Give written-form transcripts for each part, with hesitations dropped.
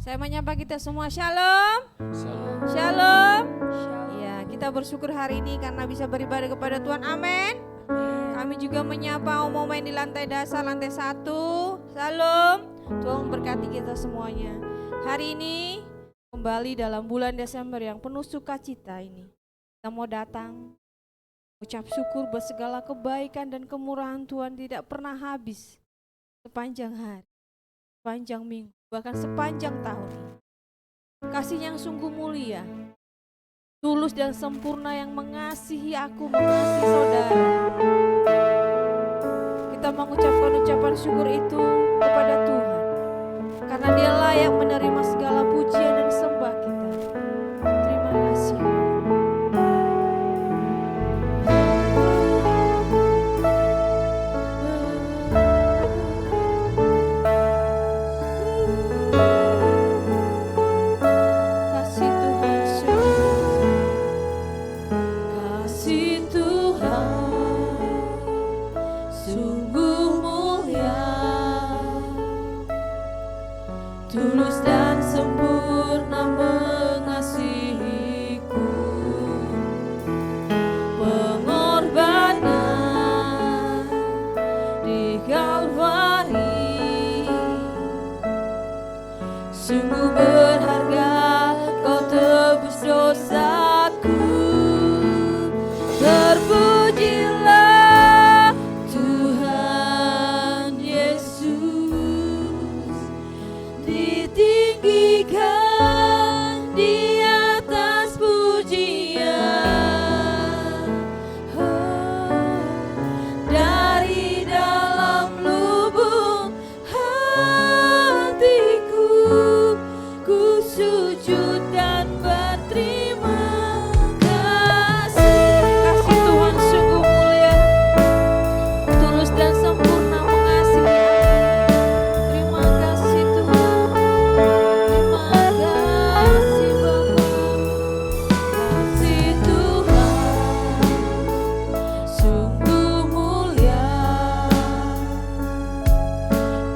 Saya menyapa kita semua, shalom. Shalom. Shalom. Ya, kita bersyukur hari ini karena bisa beribadah kepada Tuhan, amin. Kami juga menyapa Om Main di lantai dasar, lantai 1. Shalom. Tuhan memberkati kita semuanya. Hari ini kembali dalam bulan Desember yang penuh sukacita ini. Kita mau datang, ucap syukur bersegala kebaikan dan kemurahan Tuhan tidak pernah habis sepanjang hari, sepanjang minggu, bahkan sepanjang tahun ini. Kasih yang sungguh mulia, tulus dan sempurna yang mengasihi aku, mengasihi saudara. Kita mengucapkan ucapan syukur itu kepada Tuhan, karena Dia layak menerima segala pujian dan sembah kita. Terima kasih. Tulus dan sempurna mengasihiku, pengorbanan di Kalvari sungguh berharga, kau tebus dosaku. Terpujilah Tuhan Yesus, ditinggikan di atas pujian. Dari dalam lubuk hatiku, ku sujud dan berterima kasih. Kasih Tuhan sungguh mulia, tulus dan sempurna mengasihi aku. Terima kasih Tuhan, terima kasih Bapa. Kasih Tuhan sungguh mulia,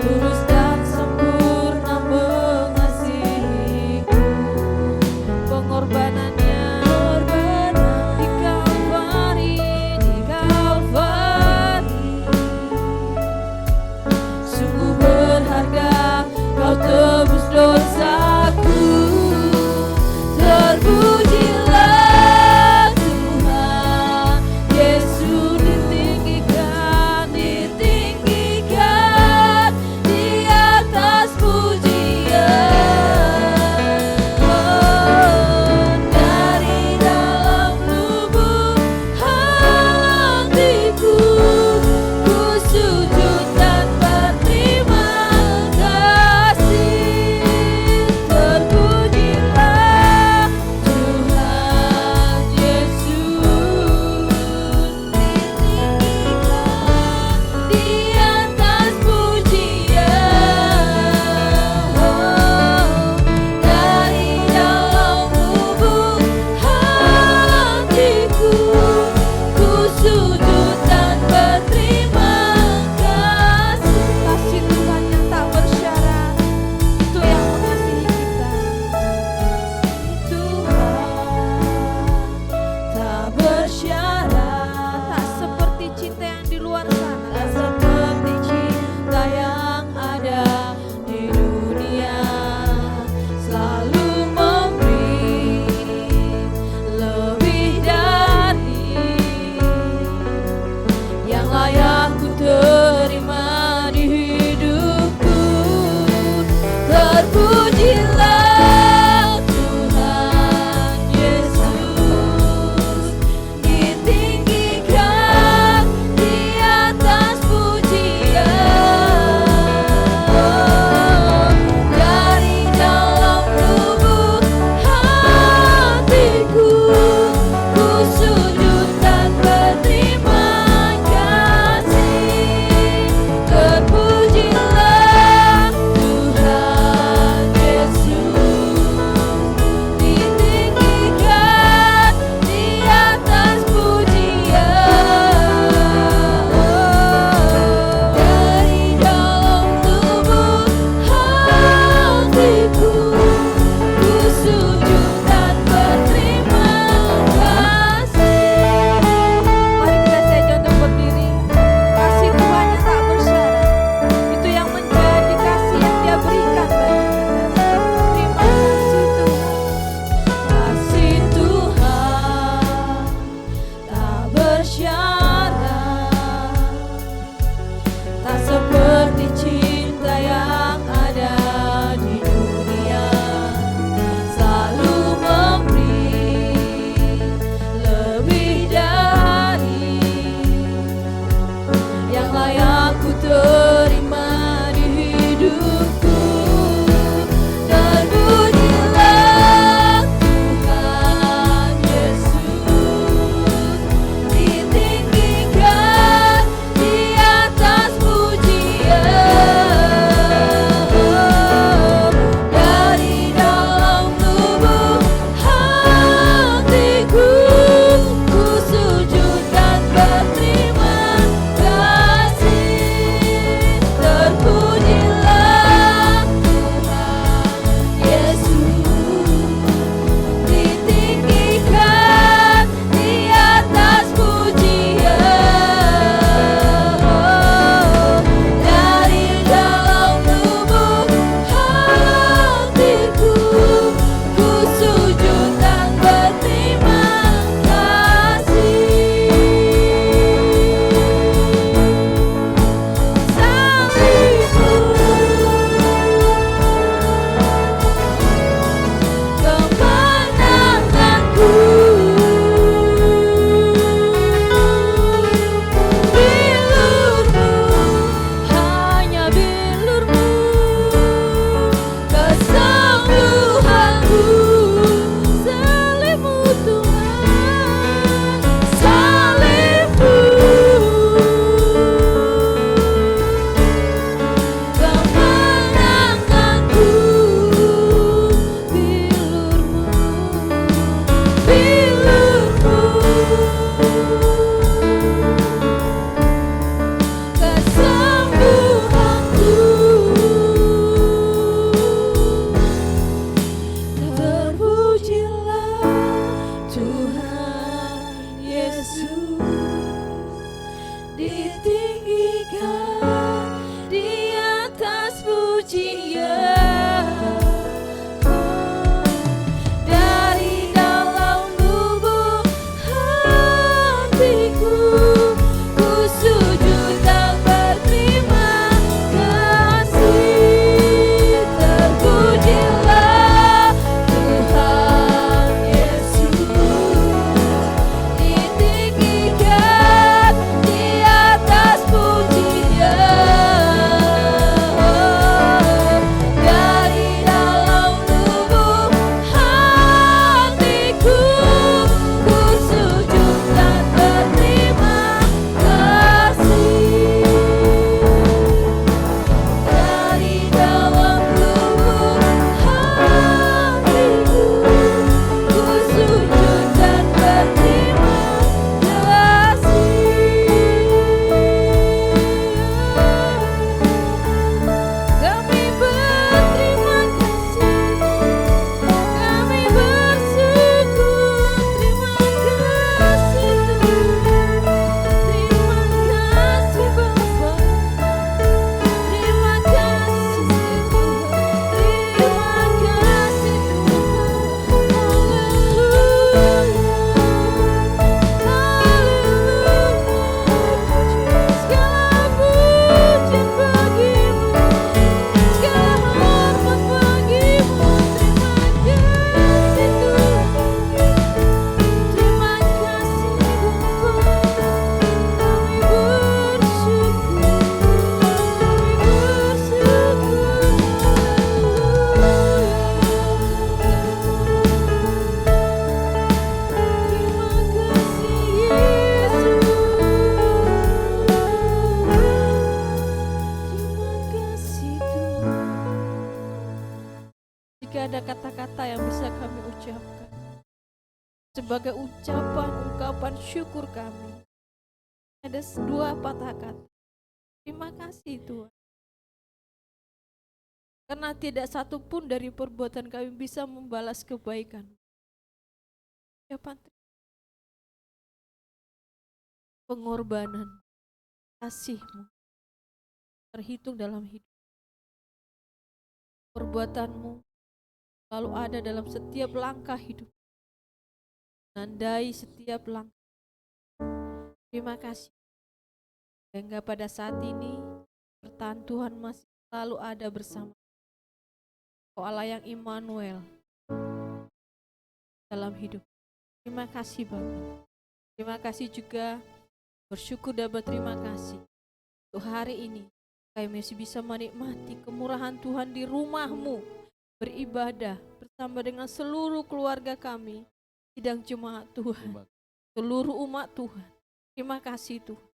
tulus dan sempurna mengasihiku, Pengorbanannya di Kalvari sungguh berharga, kau tebus dosaku. Terpujilah Tuhan Yesus, ditinggikan di atas pujian. Dari dalam lubuk hatiku, ku sujud dan berterima kasih. Gak ada kata-kata yang bisa kami ucapkan sebagai ucapan ungkapan syukur kami. Ada dua patah kata. Terima kasih Tuhan. Karena tidak satu pun dari perbuatan kami bisa membalas kebaikan. Ucapan pengorbanan, kasih-Mu terhitung dalam hidup. Perbuatan-Mu selalu ada dalam setiap langkah hidup. Menandai setiap langkah. Terima kasih. Sehingga pada saat ini bertahan Tuhan masih selalu ada bersama. Kau Allah yang Immanuel dalam hidup. Terima kasih Bapak. Terima kasih juga, bersyukur dan berterima kasih untuk hari ini kami masih bisa menikmati kemurahan Tuhan di rumah-Mu, beribadah bersama dengan seluruh keluarga kami, sidang jemaat Tuhan, seluruh umat Tuhan. Terima kasih Tuhan.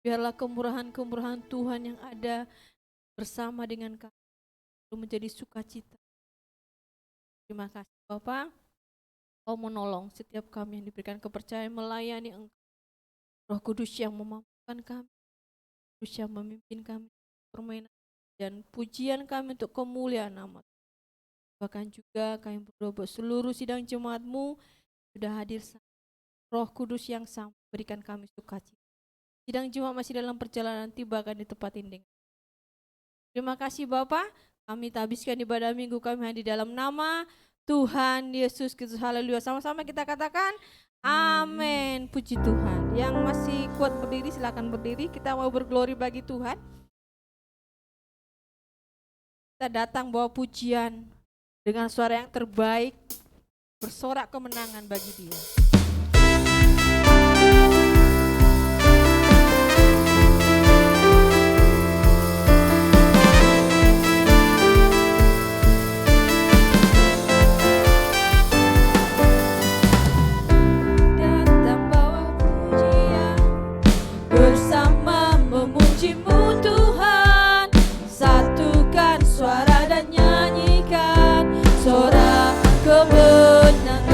Biarlah kemurahan-kemurahan Tuhan yang ada bersama dengan kami menjadi sukacita. Terima kasih Bapak. Kau menolong setiap kami yang diberikan kepercayaan melayani Engkau. Roh Kudus yang memampukan kami, Kudus yang memimpin kami, permainan dan pujian kami untuk kemuliaan nama. Bahkan juga kami berdoa seluruh sidang jemaat-Mu sudah hadir. Roh Kudus yang sama berikan kami sukacita. Sidang jemaat masih dalam perjalanan, tibakan di tempat ini. Terima kasih Bapak. Kami habiskan ibadah minggu kami hanya di dalam nama Tuhan Yesus Kristus. Haleluya. Sama-sama kita katakan amin. Puji Tuhan. Yang masih kuat berdiri silakan berdiri. Kita mau berglori bagi Tuhan. Kita datang bawa pujian dengan suara yang terbaik, bersorak kemenangan bagi Dia. kemenangan.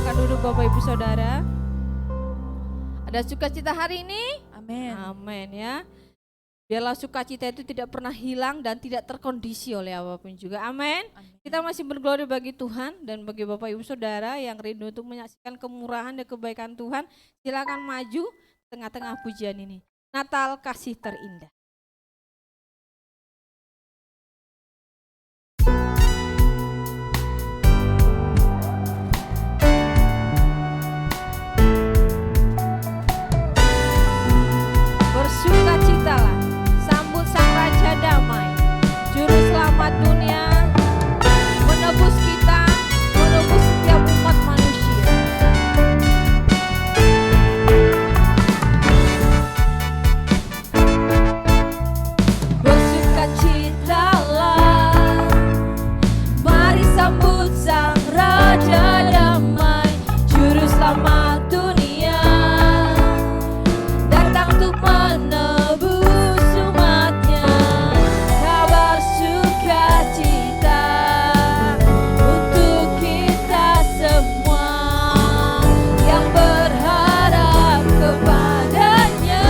Silakan duduk Bapak Ibu Saudara. Ada sukacita hari ini? Amin. Amin ya. Biarlah sukacita itu tidak pernah hilang dan tidak terkondisi oleh apapun juga. Amin. Kita masih berglori bagi Tuhan dan bagi Bapak Ibu Saudara yang rindu untuk menyaksikan kemurahan dan kebaikan Tuhan. Silakan maju tengah-tengah pujian ini. Natal kasih terindah. Bersukacitalah, sambut Sang Raja Damai, Juru Selamat dunia, menebus kita, menebus setiap umat manusia. Bersukacitalah, mari sambut Sang Raja Damai, Juru Selamat dunia, datang untuk menebus umatnya. Kabar sukacita untuk kita semua yang berharap kepadanya.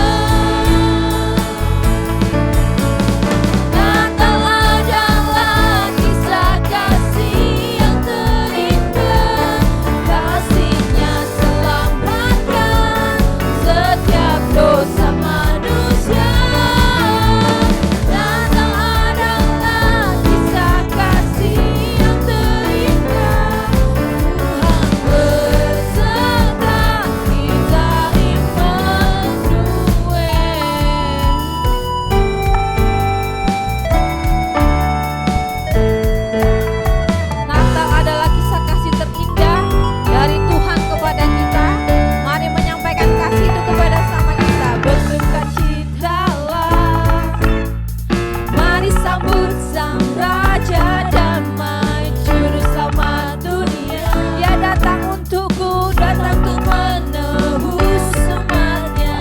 Natal adalah kisah kasih yang terindah, kasihnya selamatkan setiap dosa manusia. Natal adalah kisah kasih yang terindah, Tuhan beserta kita Immanuel. Natal adalah kisah kasih terindah dari Tuhan kepada kita. Mari menyampaikan kasih itu kepada sama kita. Bersukacitalah, mari sambut Sang Raja Damai, Juru Selamat dunia. Dia datang untukku, datang untuk menebus umatnya.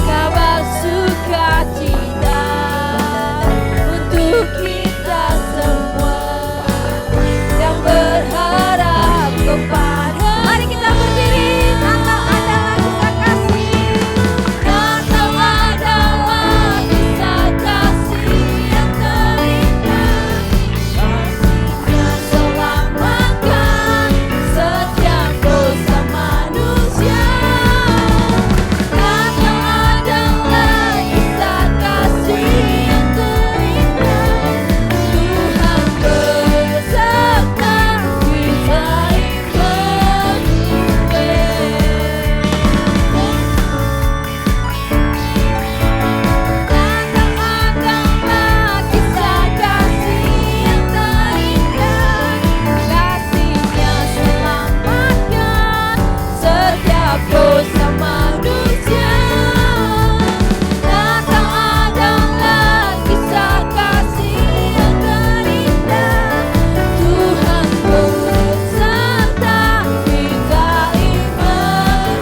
Kabar sukacita untuk kita semua yang berharap kepada. Mari kita berdiri. Natal adalah kisah kasih. Natal adalah kisah kasih yang terindah, kasihnya selamatkan setiap dosa manusia. Natal adalah kisah kasih yang terindah, Tuhan beserta kita adalah kisah kasih yang terindah, kasihnya selamatkan setiap dosa manusia. Natal adalah kisah kasih yang terindah, Tuhan beserta kita Immanuel.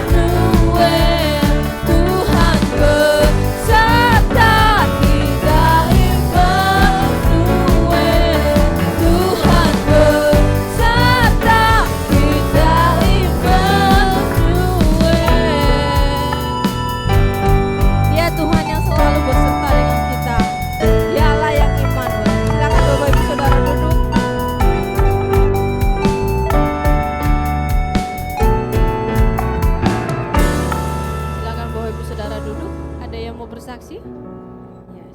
Tuhan beserta kita Immanuel. Tuhan beserta kita Immanuel. Dia Tuhan yang selalu beserta dengan kita. Dialah yang Immanuel. Silakan Bapak Ibu Saudara duduk. Silakan Bapak Ibu Saudara duduk. Ada yang mau bersaksi? Ya.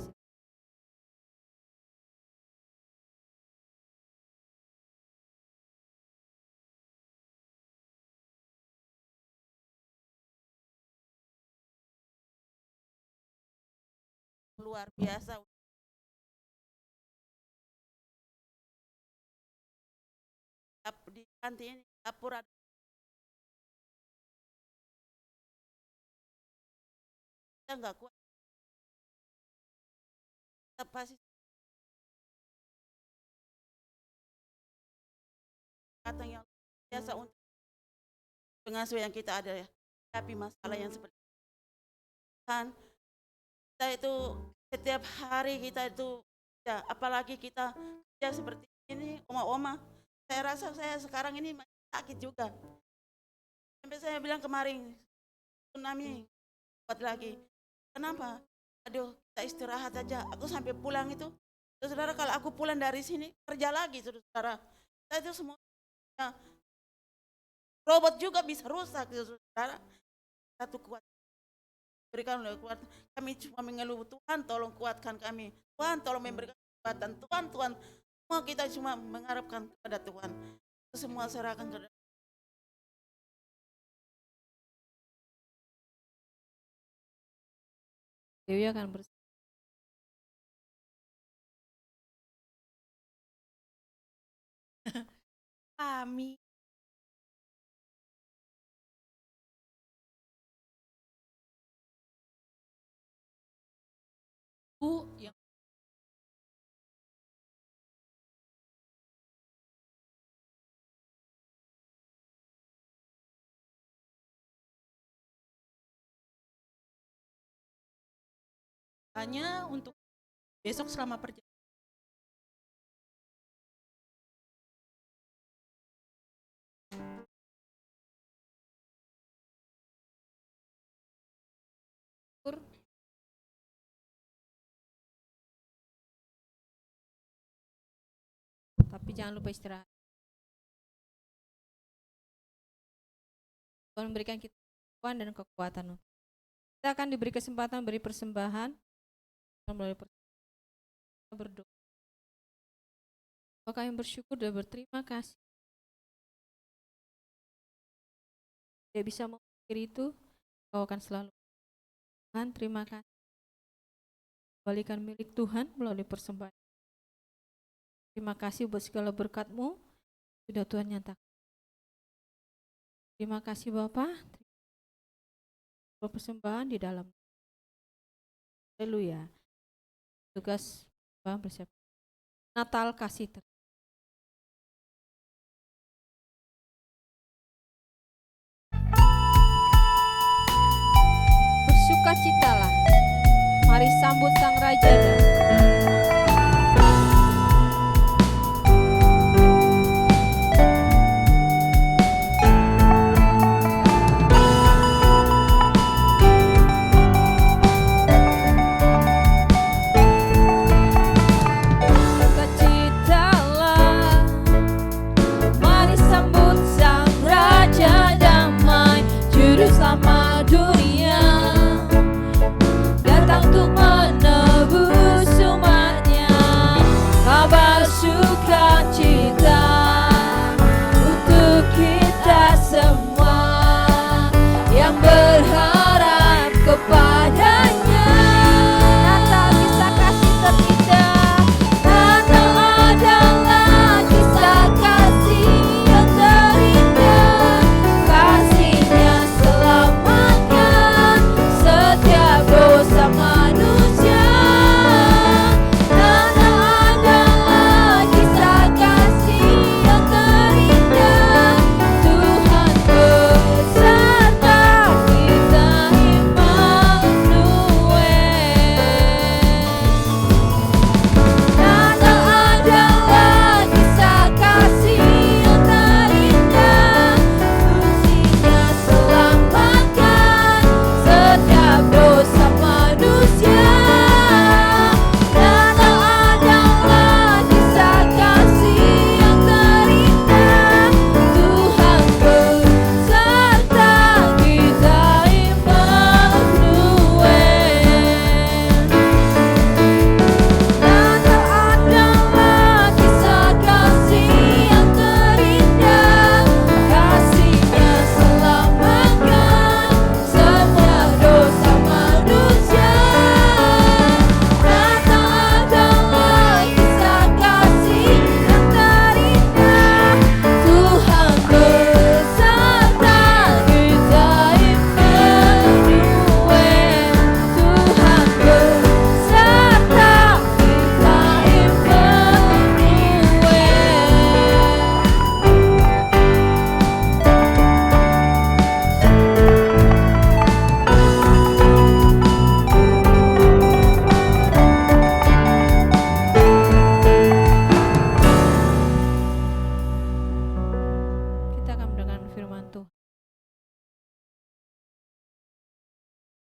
Luar biasa di kantin ini dapur ada kita nggak kuat, kita pasti kata yang biasa untuk pengasuh yang kita ada ya, tapi masalah yang seperti kan kita itu setiap hari kita itu ya, apalagi kita kerja seperti ini oma-oma, saya rasa saya sekarang ini masih sakit juga Sampai saya bilang kemarin, tsunami kuat lagi. Kenapa? Aduh, kita istirahat aja. Aku sampai pulang itu, saudara, kalau aku pulang dari sini kerja lagi, saudara. Saya itu semua robot juga bisa rusak, saudara. Satu kuat, berikan oleh kuat. Kami cuma mengeluh, Tuhan tolong kuatkan kami. Tuhan tolong memberikan kekuatan. Tuhan, semua kita cuma mengharapkan kepada Tuhan. Semua serahkan kepada Dewi akan bersama. Kami yang hanya untuk besok selama perjalanan. Tapi jangan lupa istirahat. Tuhan memberikan kita kekuatan dan kekuatan. Kita akan diberi kesempatan beri persembahan melalui kita berdoa. Kami bersyukur dan berterima kasih. Dia bisa mengakhiri itu, Kau akan selalu. Tuhan, terima kasih. Kembalikan milik Tuhan melalui persembahan. Terima kasih buat segala berkat-Mu sudah Tuhan nyatakan. Terima kasih Bapa. Persembahan di dalam. Haleluya. Tugas Bapa bersiap. Natal kasih ter. Bersukacitalah. Mari sambut Sang Raja. Sama dunia datang untuk menebus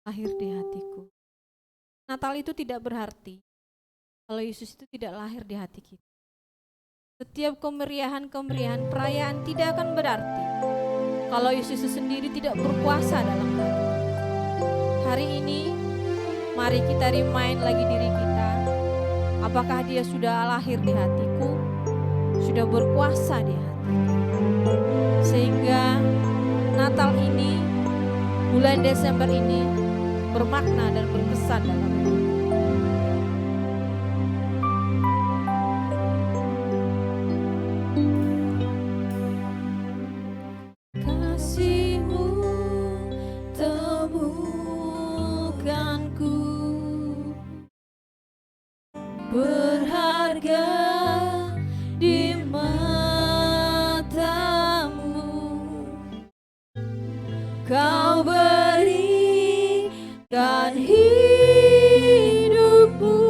lahir di hatiku. Natal itu tidak berarti kalau Yesus itu tidak lahir di hati kita. Setiap kemeriahan-kemeriahan perayaan tidak akan berarti kalau Yesus itu sendiri tidak berkuasa dalam hati. Hari ini mari kita remind lagi diri kita, apakah dia sudah lahir di hatiku, sudah berkuasa di hatiku. Sehingga Natal ini, bulan Desember ini bermakna dan berkesan dalam hidup. Kasih-Mu temukanku, berharga di mata-Mu. Kau berikan hidupmu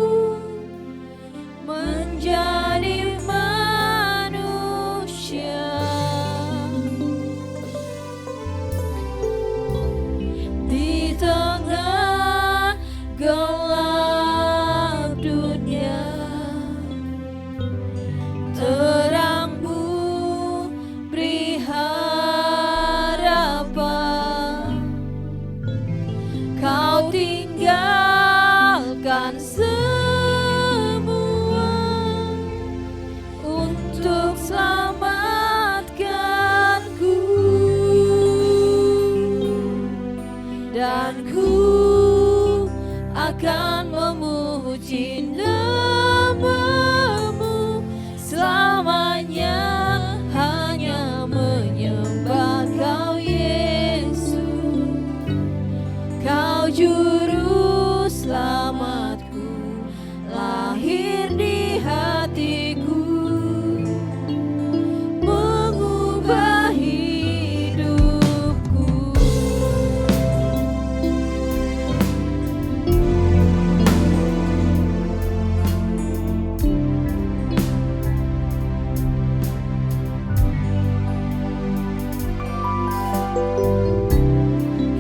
menjadi manusia. Di tengah gelap dunia, terang-Mu beri harapan. Kau tinggalkan semua untuk selamatkanku, dan ku akan memuji nama-Mu selamanya, hanya menyembah Kau Yesus. Kau juru selamatku, lahir di hatiku, mengubah hidupku.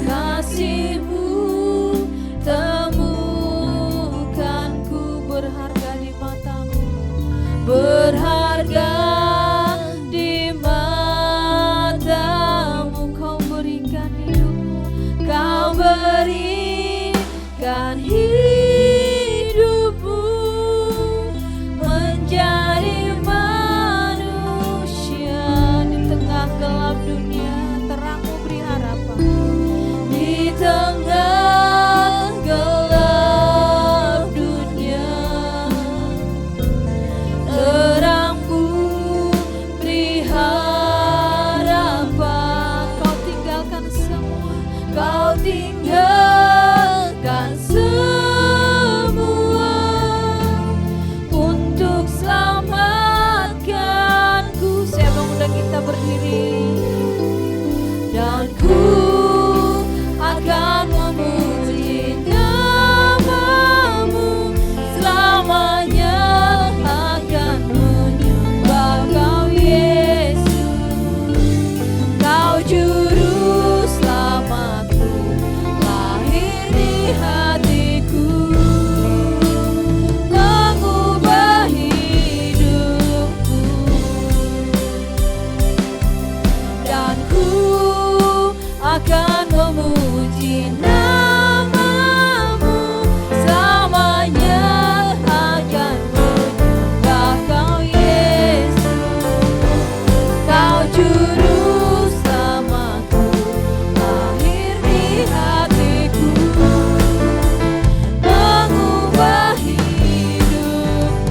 Kasih-Mu temukanku, berharga di mata-Mu, berharga di mata-Mu. Kau berikan hidupmu, Kau berikan hidupmu menjadi manusia. Di tengah gelap dunia, terang-Mu beri harapan. Di tengah gelap dunia, terang-Mu beri harapan. Kau tinggalkan semua, Kau tinggalkan semua untuk selamatkanku. Saya mengundang kita berdiri, dan ku akan memuji nama-Mu selamanya, akan menyembah Kau Yesus. Kau juru selamatku, lahir di hatiku, mengubah hidupku, dan ku akan memuji nama-Mu selamanya, akan menyembah Kau Yesus. Kau juru selamatku, lahir di hatiku, mengubah hidupku.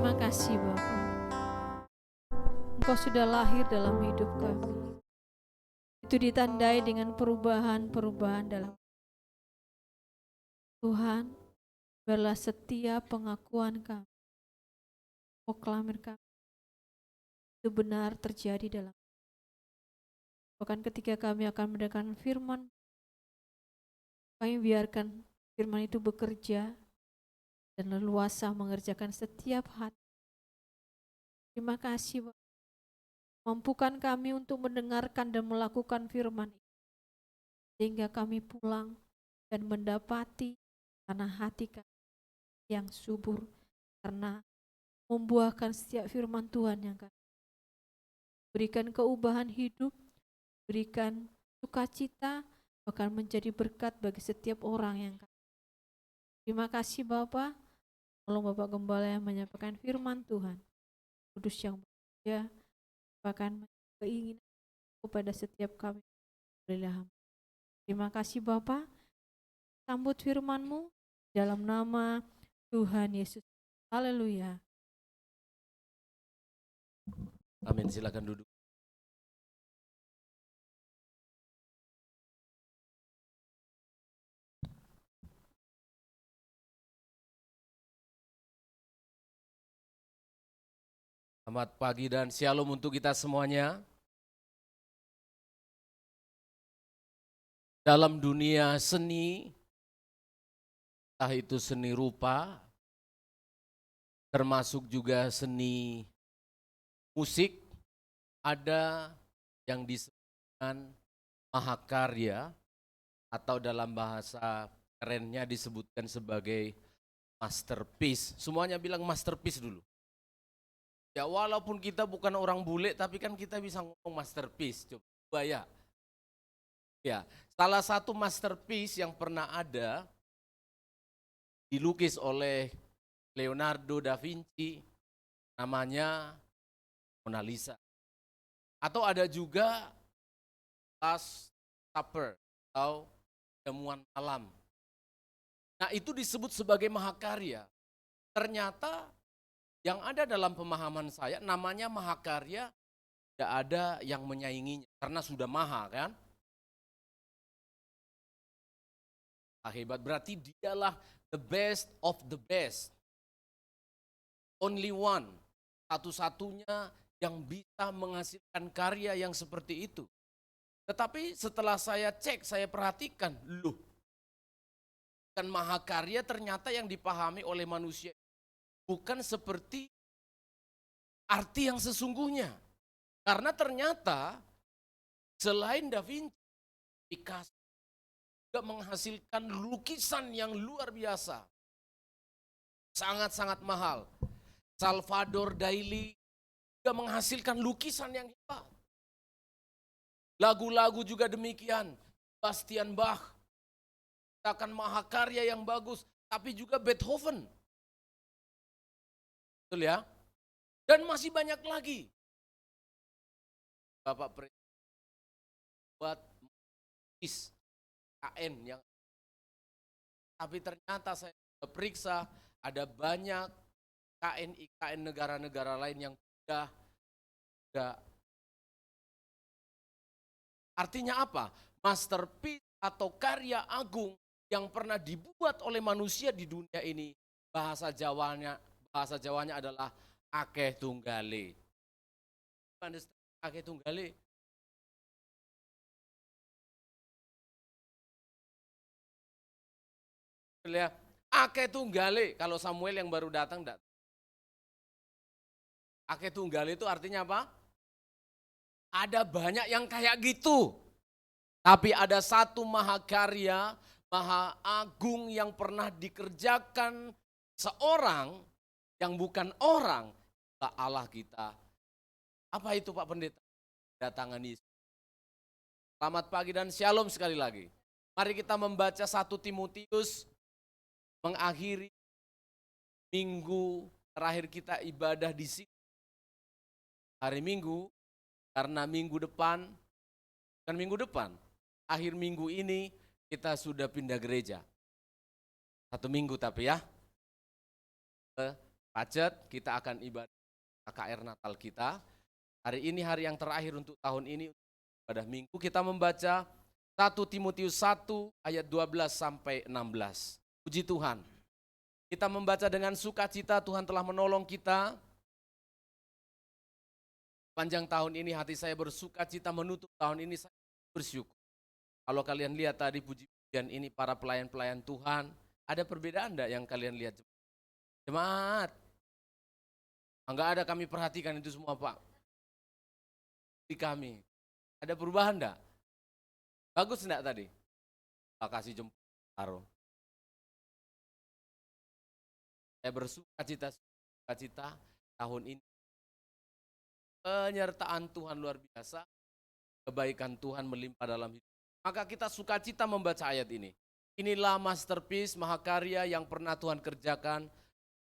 Terima kasih Bapa. Engkau sudah lahir dalam hidup kami. Itu ditandai dengan perubahan-perubahan dalam Tuhan. Biarlah setiap pengakuan kami, proklamir kami, itu benar terjadi dalam. Bahkan ketika kami akan mendengarkan firman, kami biarkan firman itu bekerja dan leluasa mengerjakan setiap hati. Terima kasih Bapak. Mampukan kami untuk mendengarkan dan melakukan firman itu, sehingga kami pulang dan mendapati tanah hati kami yang subur karena membuahkan setiap firman Tuhan yang kami berikan keubahan hidup, berikan sukacita, bahkan menjadi berkat bagi setiap orang yang kami. Terima kasih Bapak. Tolong Bapak Gembala yang menyampaikan firman Tuhan, Kudus yang bekerja, bahkan keinginan kepada setiap kami. Terima kasih Bapak. Sambut firman-Mu dalam nama Tuhan Yesus. Haleluya. Amin, silakan duduk. Selamat pagi dan shalom untuk kita semuanya. Dalam dunia seni, entah itu seni rupa, termasuk juga seni musik, ada yang disebutkan mahakarya atau dalam bahasa kerennya disebutkan sebagai masterpiece. Semuanya bilang masterpiece dulu. Ya walaupun kita bukan orang bule tapi kan kita bisa ngomong masterpiece. Coba ya. Ya, salah satu masterpiece yang pernah ada dilukis oleh Leonardo da Vinci namanya Mona Lisa. Atau ada juga Last Supper atau jamuan malam. Nah, itu disebut sebagai mahakarya. Ternyata yang ada dalam pemahaman saya namanya mahakarya tidak ada yang menyainginya karena sudah maha kan. Hebat, berarti dialah the best of the best. Only one, satu-satunya yang bisa menghasilkan karya yang seperti itu. Tetapi setelah saya cek, saya perhatikan, loh, kan mahakarya ternyata yang dipahami oleh manusia bukan seperti arti yang sesungguhnya. Karena ternyata selain Da Vinci, Picasso juga menghasilkan lukisan yang luar biasa. Sangat-sangat mahal. Salvador Dalí juga menghasilkan lukisan yang hebat. Lagu-lagu juga demikian. Sebastian Bach akan mahakarya yang bagus, tapi juga Beethoven. Betul ya? Dan masih banyak lagi. Bapak Presiden buat KN yang, tapi ternyata saya periksa ada banyak KN negara-negara lain yang tidak. Artinya apa? Masterpiece atau karya agung yang pernah dibuat oleh manusia di dunia ini, bahasa Jawanya adalah akeh tunggale. Akeh tunggale. Ya, akeh tunggale, kalau Samuel yang baru datang. Akeh tunggale itu artinya apa? Ada banyak yang kayak gitu. Tapi ada satu mahakarya, maha agung yang pernah dikerjakan seorang yang bukan orang, Allah kita. Apa itu Pak Pendeta? Datangan Yesus. Selamat pagi dan shalom sekali lagi. Mari kita membaca 1 Timotius mengakhiri minggu terakhir kita ibadah di sini. Hari Minggu, karena minggu depan, akhir minggu ini kita sudah pindah gereja. 1 minggu tapi ya, ke Pacet, kita akan ibadah KKR Natal kita. Hari ini hari yang terakhir untuk tahun ini, pada minggu kita membaca 1 Timotius 1 ayat 12 sampai 16. Puji Tuhan. Kita membaca dengan sukacita, Tuhan telah menolong kita. Panjang tahun ini hati saya bersukacita, menutup tahun ini saya bersyukur. Kalau kalian lihat tadi puji-pujian ini para pelayan-pelayan Tuhan, ada perbedaan enggak yang kalian lihat? Jemaat, enggak ada, kami perhatikan itu semua Pak. Di kami, ada perubahan enggak? Bagus enggak tadi? Pak kasih jempol, taruh. Saya bersukacita tahun ini. Penyertaan Tuhan luar biasa, kebaikan Tuhan melimpah dalam hidup. Maka kita sukacita membaca ayat ini. Inilah masterpiece mahakarya yang pernah Tuhan kerjakan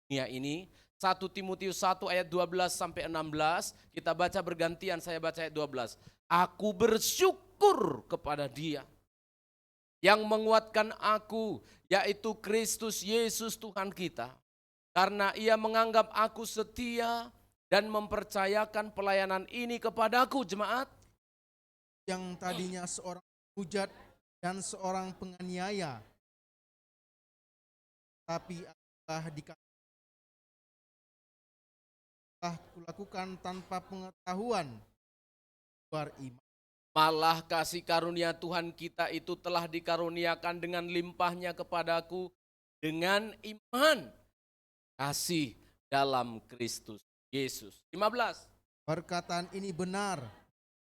dunia ini. 1 Timotius 1 ayat 12 sampai 16, kita baca bergantian, saya baca ayat 12. Aku bersyukur kepada Dia yang menguatkan aku, yaitu Kristus Yesus Tuhan kita. Karena Ia menganggap aku setia dan mempercayakan pelayanan ini kepadaku, jemaat. Yang tadinya seorang hujat dan seorang penganiaya, tapi telah kulakukan tanpa pengetahuan luar iman. Malah kasih karunia Tuhan kita itu telah dikaruniakan dengan limpahnya kepadaku dengan iman kasih dalam Kristus Yesus. 15. Perkataan ini benar,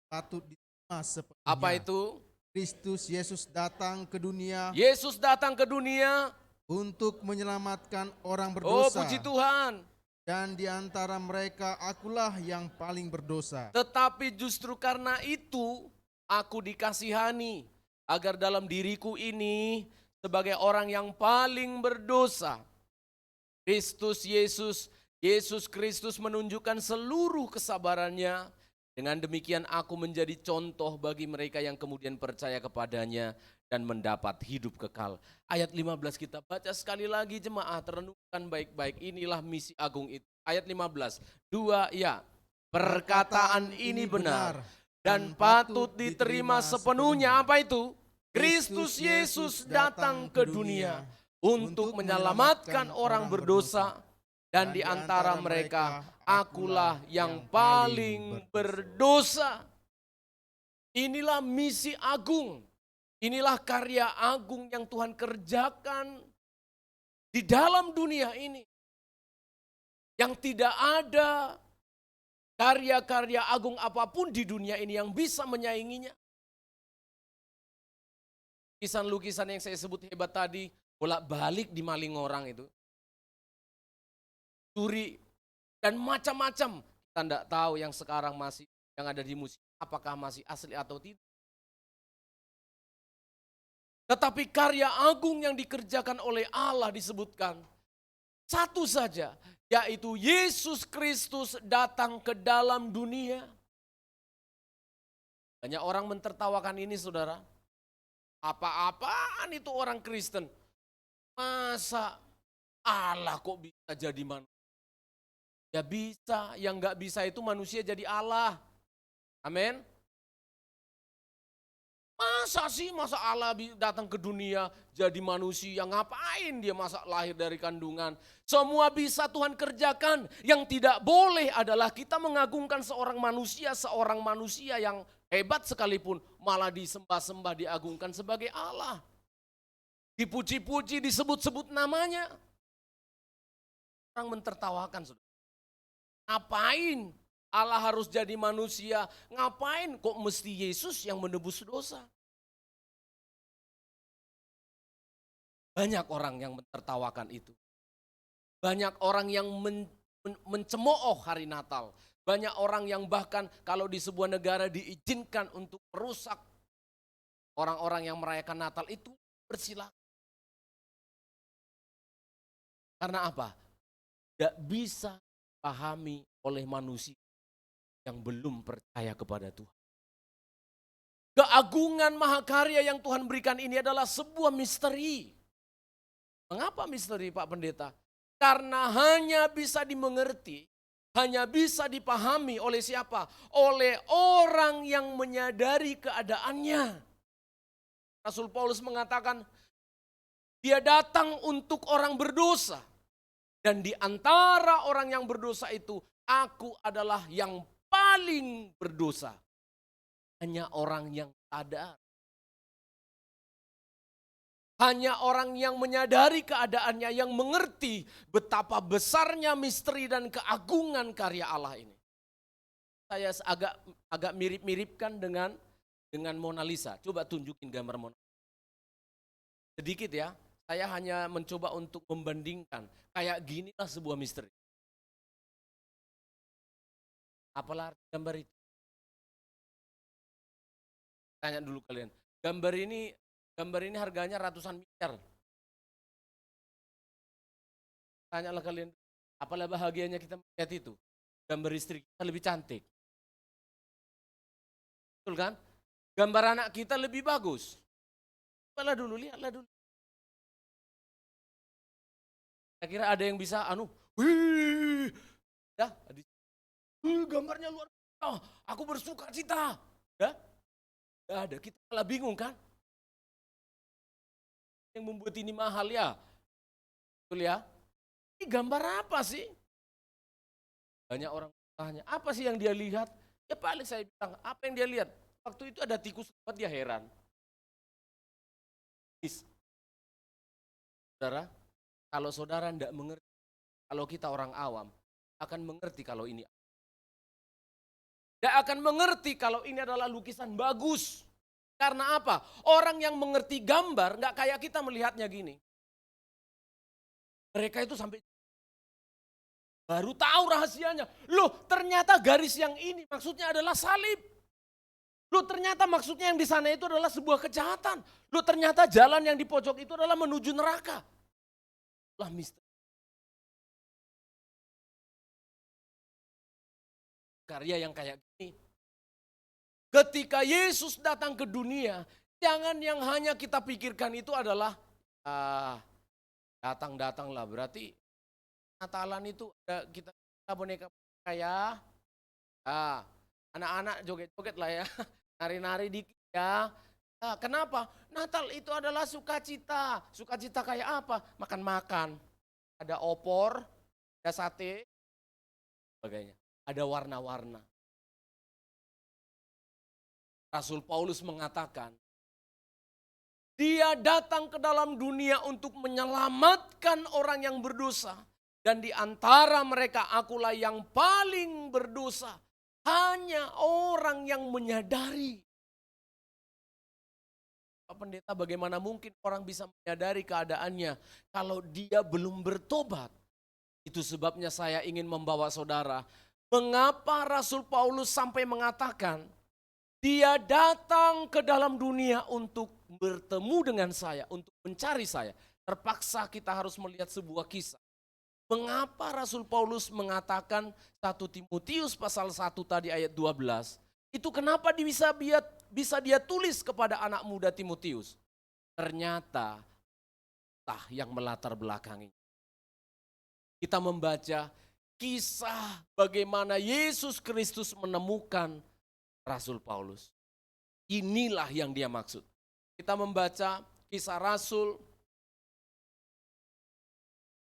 patut diterima sepenuhnya. Apa itu? Kristus Yesus datang ke dunia Yesus datang ke dunia. untuk menyelamatkan orang Oh, berdosa. puji Tuhan. Dan di antara mereka akulah yang paling berdosa. Tetapi justru karena itu aku dikasihani, agar dalam diriku ini sebagai orang yang paling berdosa, Yesus Kristus menunjukkan seluruh kesabarannya. Dengan demikian aku menjadi contoh bagi mereka yang kemudian percaya kepadanya dan mendapat hidup kekal. Ayat 15 kita baca sekali lagi jemaat, renungkan baik-baik. Inilah misi agung itu. Ayat 15. 2 ya. Perkataan ini benar dan patut diterima sepenuhnya. Apa itu? Kristus Yesus datang ke dunia untuk menyelamatkan orang berdosa, dan di antara mereka akulah yang paling berdosa. Inilah misi agung. Inilah karya agung yang Tuhan kerjakan di dalam dunia ini. Yang tidak ada karya-karya agung apapun di dunia ini yang bisa menyainginya. Lukisan-lukisan yang saya sebut hebat tadi, bolak-balik di maling orang itu. Curi dan macam-macam. Kita tidak tahu yang sekarang masih yang ada di museum apakah masih asli atau tidak. Tetapi karya agung yang dikerjakan oleh Allah disebutkan satu saja, yaitu Yesus Kristus datang ke dalam dunia. Banyak orang mentertawakan ini, saudara. Apa-apaan itu orang Kristen? Masa Allah kok bisa jadi manusia? Ya bisa, yang gak bisa itu manusia jadi Allah. Amin. Masa Allah datang ke dunia jadi manusia, ngapain dia masa lahir dari kandungan? Semua bisa Tuhan kerjakan. Yang tidak boleh adalah kita mengagungkan seorang manusia yang hebat sekalipun malah disembah-sembah, diagungkan sebagai Allah. Dipuji-puji, disebut-sebut namanya. Orang mentertawakan, saudara. Ngapain Allah harus jadi manusia? Ngapain kok mesti Yesus yang menebus dosa? Banyak orang yang mentertawakan itu. Banyak orang yang mencemooh hari Natal. Banyak orang yang bahkan kalau di sebuah negara diizinkan untuk merusak orang-orang yang merayakan Natal itu, bersilakan. Karena apa? Tidak bisa dipahami oleh manusia yang belum percaya kepada Tuhan. Keagungan mahakarya yang Tuhan berikan ini adalah sebuah misteri. Mengapa misteri, Pak Pendeta? Karena hanya bisa dimengerti, hanya bisa dipahami oleh siapa? Oleh orang yang menyadari keadaannya. Rasul Paulus mengatakan, dia datang untuk orang berdosa. Dan di antara orang yang berdosa itu, aku adalah yang paling berdosa. Hanya orang yang sadar. Hanya orang yang menyadari keadaannya, yang mengerti betapa besarnya misteri dan keagungan karya Allah ini. Saya agak mirip-miripkan dengan Mona Lisa. Coba tunjukin gambar Mona Lisa. Sedikit ya, saya hanya mencoba untuk membandingkan. Kayak ginilah sebuah misteri. Apalah arti gambar itu? Tanya dulu kalian. Gambar ini harganya ratusan miliar. Tanyalah kalian, apalah bahagianya kita melihat itu? Gambar istri kita lebih cantik. Betul kan? Gambar anak kita lebih bagus. Lihatlah dulu. Kira-kira ada yang bisa wih, ya, gambarnya luar biasa, aku bersuka cita. Ya, gak ada, kita malah bingung kan? Yang membuat ini mahal ya. Betul ya? Ini gambar apa sih? Banyak orang tanya, apa sih yang dia lihat? Ya paling saya bilang, apa yang dia lihat? Waktu itu ada tikus lewat, dia heran. Saudara, kalau saudara tidak mengerti, kalau kita orang awam, akan mengerti kalau ini. Tidak akan mengerti kalau ini adalah lukisan bagus. Karena apa? Orang yang mengerti gambar nggak kayak kita melihatnya gini. Mereka itu sampai baru tahu rahasianya. Loh, ternyata garis yang ini maksudnya adalah salib. Loh, ternyata maksudnya yang di sana itu adalah sebuah kejahatan. Loh, ternyata jalan yang di pojok itu adalah menuju neraka. Lah misteri. Karya yang kayak gini. Ketika Yesus datang ke dunia, jangan yang hanya kita pikirkan itu adalah datang-datang lah. Berarti Natalan itu ada kita boneka ya. Anak-anak joget-joget lah ya. Nari-nari dikit ya. Kenapa? Natal itu adalah sukacita. Sukacita kayak apa? Makan-makan. Ada opor, ada sate, sebagainya. Ada warna-warna. Rasul Paulus mengatakan, dia datang ke dalam dunia untuk menyelamatkan orang yang berdosa. Dan di antara mereka akulah yang paling berdosa. Hanya orang yang menyadari. Pak Pendeta, bagaimana mungkin orang bisa menyadari keadaannya kalau dia belum bertobat? Itu sebabnya saya ingin membawa saudara. Mengapa Rasul Paulus sampai mengatakan, dia datang ke dalam dunia untuk bertemu dengan saya, untuk mencari saya. Terpaksa kita harus melihat sebuah kisah. Mengapa Rasul Paulus mengatakan 1 Timotius pasal 1 tadi ayat 12. Itu kenapa bisa dia tulis kepada anak muda Timotius. Ternyata yang melatar belakangi. Kita membaca kisah bagaimana Yesus Kristus menemukan Rasul Paulus. Inilah yang dia maksud. Kita membaca kisah Rasul.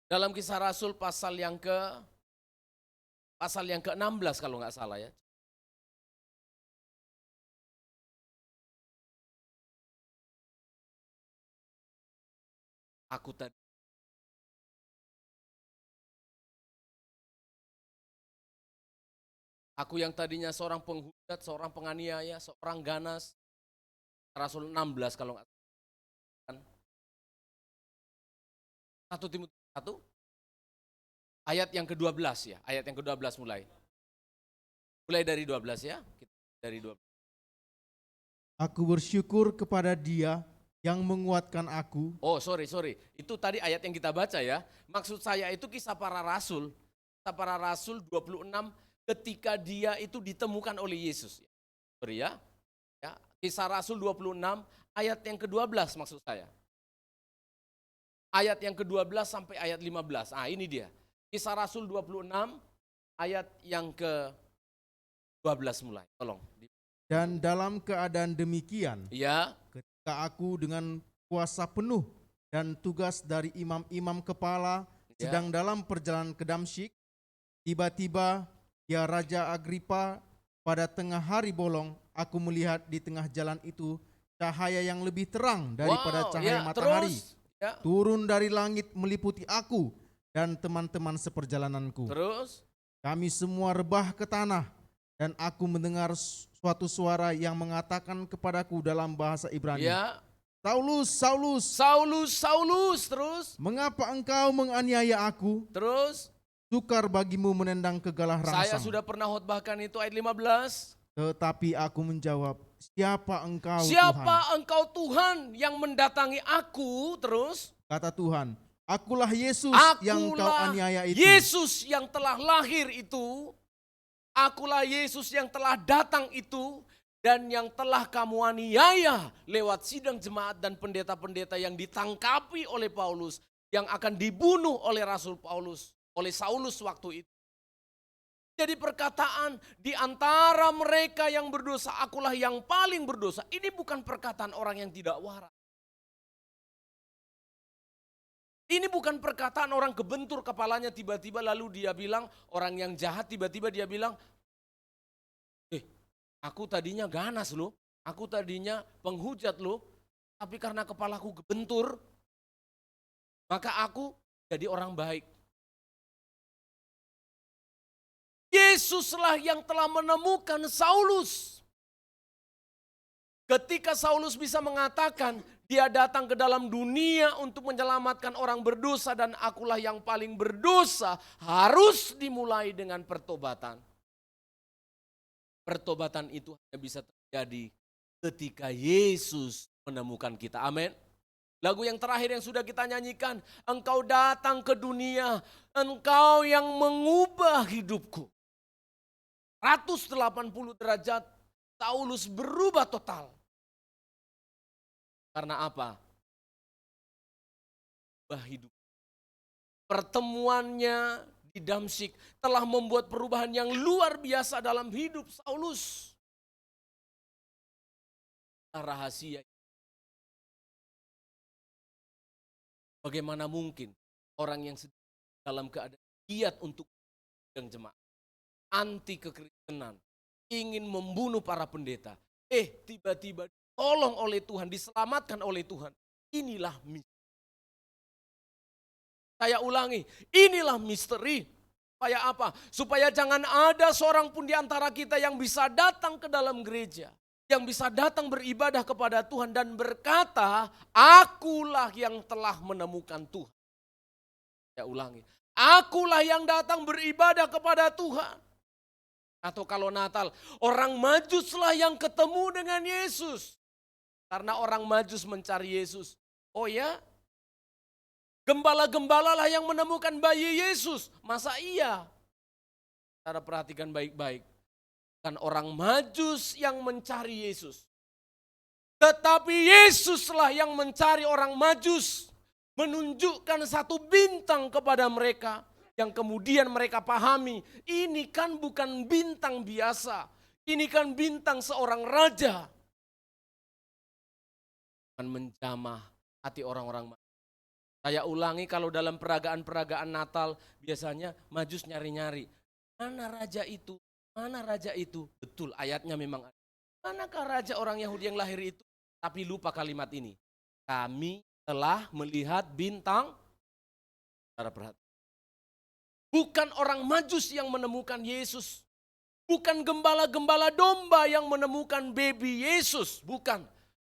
Dalam kisah Rasul pasal yang ke-16 kalau nggak salah ya. Aku yang tadinya seorang penghujat, seorang penganiaya, seorang ganas. Rasul 16 kalau nggak salah. 1 Timotius 1 ayat yang ke-12 ya, ayat yang ke-12 mulai. Mulai dari 12 ya, dari 12. Aku bersyukur kepada Dia yang menguatkan aku. Oh sorry, itu tadi ayat yang kita baca ya. Maksud saya itu kisah para rasul. Kisah para rasul 26 ketika dia itu ditemukan oleh Yesus. Sorry ya. Kisah Rasul 26 ayat yang ke-12 maksud saya. ayat yang ke-12 sampai ayat 15. Ah, ini dia. Kisah Rasul 26 ayat yang ke-12 mulai. Tolong. Dan dalam keadaan demikian, Ya, ketika aku dengan kuasa penuh dan tugas dari imam-imam kepala ya. sedang dalam perjalanan ke Damsyik, tiba-tiba, ya Raja Agripa, pada tengah hari bolong, aku melihat di tengah jalan itu cahaya yang lebih terang daripada Wow, cahaya ya, matahari. terus, ya, Turun dari langit meliputi aku dan teman-teman seperjalananku. terus. Kami semua rebah ke tanah dan aku mendengar suatu suara yang mengatakan kepadaku dalam bahasa Ibrani, Ya, Saulus, Saulus, Saulus, Saulus, terus, mengapa engkau menganiaya aku? terus. Sukar bagimu menendang ke galah Saya rangsang. sudah pernah khotbahkan itu ayat 15. Tetapi aku menjawab, siapa engkau Tuhan? Siapa engkau Tuhan yang mendatangi aku, terus? Kata Tuhan, akulah Yesus yang kau Akulah aniaya itu. Yesus yang telah lahir itu. Akulah Yesus yang telah datang itu. Dan yang telah kamu aniaya lewat sidang jemaat dan pendeta-pendeta yang ditangkapi oleh Paulus. Yang akan dibunuh oleh Rasul Paulus, oleh Saulus waktu itu. Jadi perkataan di antara mereka yang berdosa, akulah yang paling berdosa. Ini bukan perkataan orang yang tidak waras. Ini bukan perkataan orang kebentur kepalanya tiba-tiba lalu dia bilang, orang yang jahat tiba-tiba dia bilang, aku tadinya ganas loh, aku tadinya penghujat loh, tapi karena kepalaku kebentur, maka aku jadi orang baik. Yesuslah yang telah menemukan Saulus. Ketika Saulus bisa mengatakan, dia datang ke dalam dunia untuk menyelamatkan orang berdosa dan akulah yang paling berdosa, harus dimulai dengan pertobatan. Pertobatan itu hanya bisa terjadi ketika Yesus menemukan kita. Amin. Lagu yang terakhir yang sudah kita nyanyikan, engkau datang ke dunia, engkau yang mengubah hidupku. 180 derajat, Saulus berubah total. Karena apa? Ubah hidup. Pertemuannya di Damsyik telah membuat perubahan yang luar biasa dalam hidup Saulus. Rahasia. Bagaimana mungkin orang yang sedang dalam keadaan giat untuk sidang jemaat, anti kekristenan, ingin membunuh para pendeta. Tiba-tiba ditolong oleh Tuhan, diselamatkan oleh Tuhan. Inilah misteri. Saya ulangi, inilah misteri. Supaya apa? Supaya jangan ada seorang pun di antara kita yang bisa datang ke dalam gereja. Yang bisa datang beribadah kepada Tuhan dan berkata, akulah yang telah menemukan Tuhan. Saya ulangi, akulah yang datang beribadah kepada Tuhan. Atau kalau Natal, orang Majuslah yang ketemu dengan Yesus. Karena orang Majus mencari Yesus. Oh ya? Gembala-gembalalah yang menemukan bayi Yesus. Masa iya? Cara perhatikan baik-baik. Kan orang Majus yang mencari Yesus. Tetapi Yesuslah yang mencari orang Majus. Menunjukkan satu bintang kepada mereka. Yang kemudian mereka pahami, ini kan bukan bintang biasa. Ini kan bintang seorang raja. Akan menjamah hati orang-orang Majus. Saya ulangi, kalau dalam peragaan-peragaan Natal biasanya Majus nyari-nyari. Mana raja itu? Mana raja itu? Betul, ayatnya memang ada. Manakah raja orang Yahudi yang lahir itu? Tapi lupa kalimat ini. Kami telah melihat bintang. Bukan orang Majus yang menemukan Yesus. Bukan gembala-gembala domba yang menemukan baby Yesus. Bukan.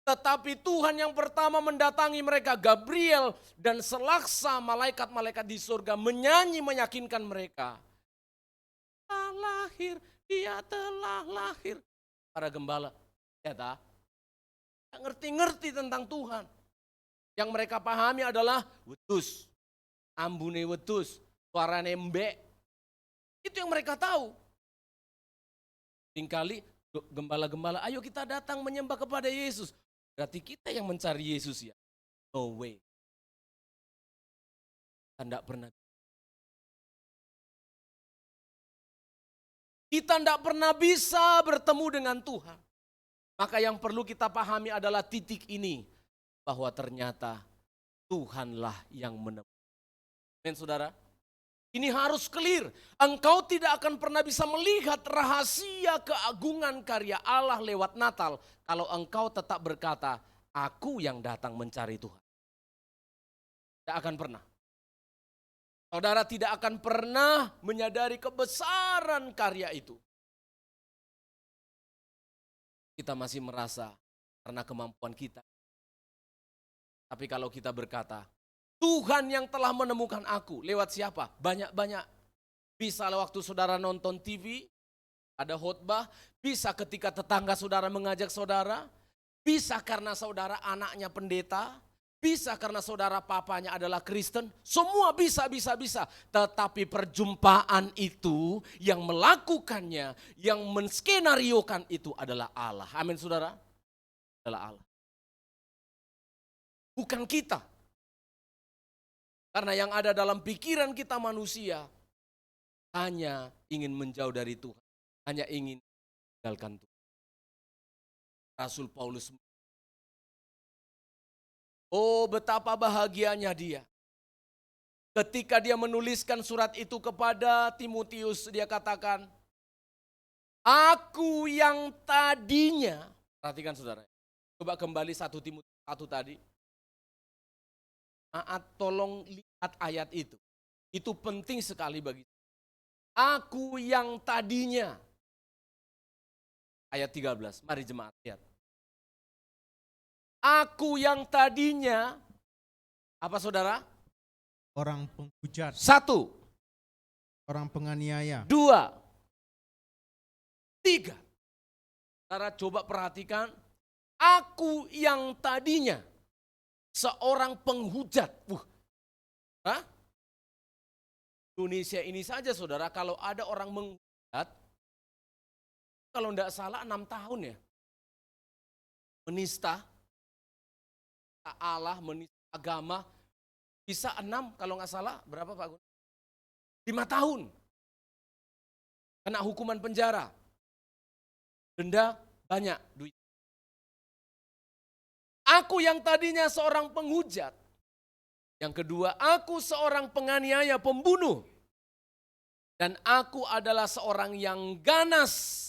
Tetapi Tuhan yang pertama mendatangi mereka, Gabriel dan selaksa malaikat-malaikat di surga menyanyi meyakinkan mereka. Dia telah lahir. Para gembala, ya tak? Ngerti-ngerti tentang Tuhan. Yang mereka pahami adalah wetus, ambune wetus, suarane mbek. Itu yang mereka tahu. Tingkali gembala-gembala, ayo kita datang menyembah kepada Yesus. Berarti kita yang mencari Yesus ya? No way. tidak pernah. Kita tidak pernah bisa bertemu dengan Tuhan. Maka yang perlu kita pahami adalah titik ini. Bahwa ternyata Tuhanlah yang menemukan. Amin saudara. Ini harus clear. Engkau tidak akan pernah bisa melihat rahasia keagungan karya Allah lewat Natal. Kalau engkau tetap berkata, aku yang datang mencari Tuhan. Tidak akan pernah. Saudara tidak akan pernah menyadari kebesaran karya itu. Kita masih merasa karena kemampuan kita. Tapi kalau kita berkata, Tuhan yang telah menemukan aku. Lewat siapa? Banyak-banyak. Bisa waktu saudara nonton TV, ada khotbah. Bisa ketika tetangga saudara mengajak saudara. Bisa karena saudara anaknya pendeta. Bisa karena saudara papanya adalah Kristen. Semua bisa. Tetapi perjumpaan itu yang melakukannya, yang menskenariokan itu adalah Allah. Amin saudara. Adalah Allah. Bukan kita. Karena yang ada dalam pikiran kita manusia hanya ingin menjauh dari Tuhan. Hanya ingin meninggalkan Tuhan. Rasul Paulus. Oh betapa bahagianya dia. Ketika dia menuliskan surat itu kepada Timotius, dia katakan, aku yang tadinya, perhatikan saudara, coba kembali 1 Timotius 1 tadi. Tolong lihat ayat itu. Itu penting sekali bagi saya. Aku yang tadinya. Ayat 13, mari jemaat lihat. Aku yang tadinya, apa saudara? Orang penghujat, 1, orang penganiaya, 2, 3. Saudara coba perhatikan, aku yang tadinya seorang penghujat. Indonesia ini saja saudara, kalau ada orang menghujat, kalau tidak salah 6 tahun ya. Menista Allah, menista agama, bisa 6 kalau nggak salah, berapa Pak Gun? 5 tahun. Kena hukuman penjara. Denda banyak duit. Aku yang tadinya seorang penghujat. Yang kedua, aku seorang penganiaya, pembunuh. Dan aku adalah seorang yang ganas.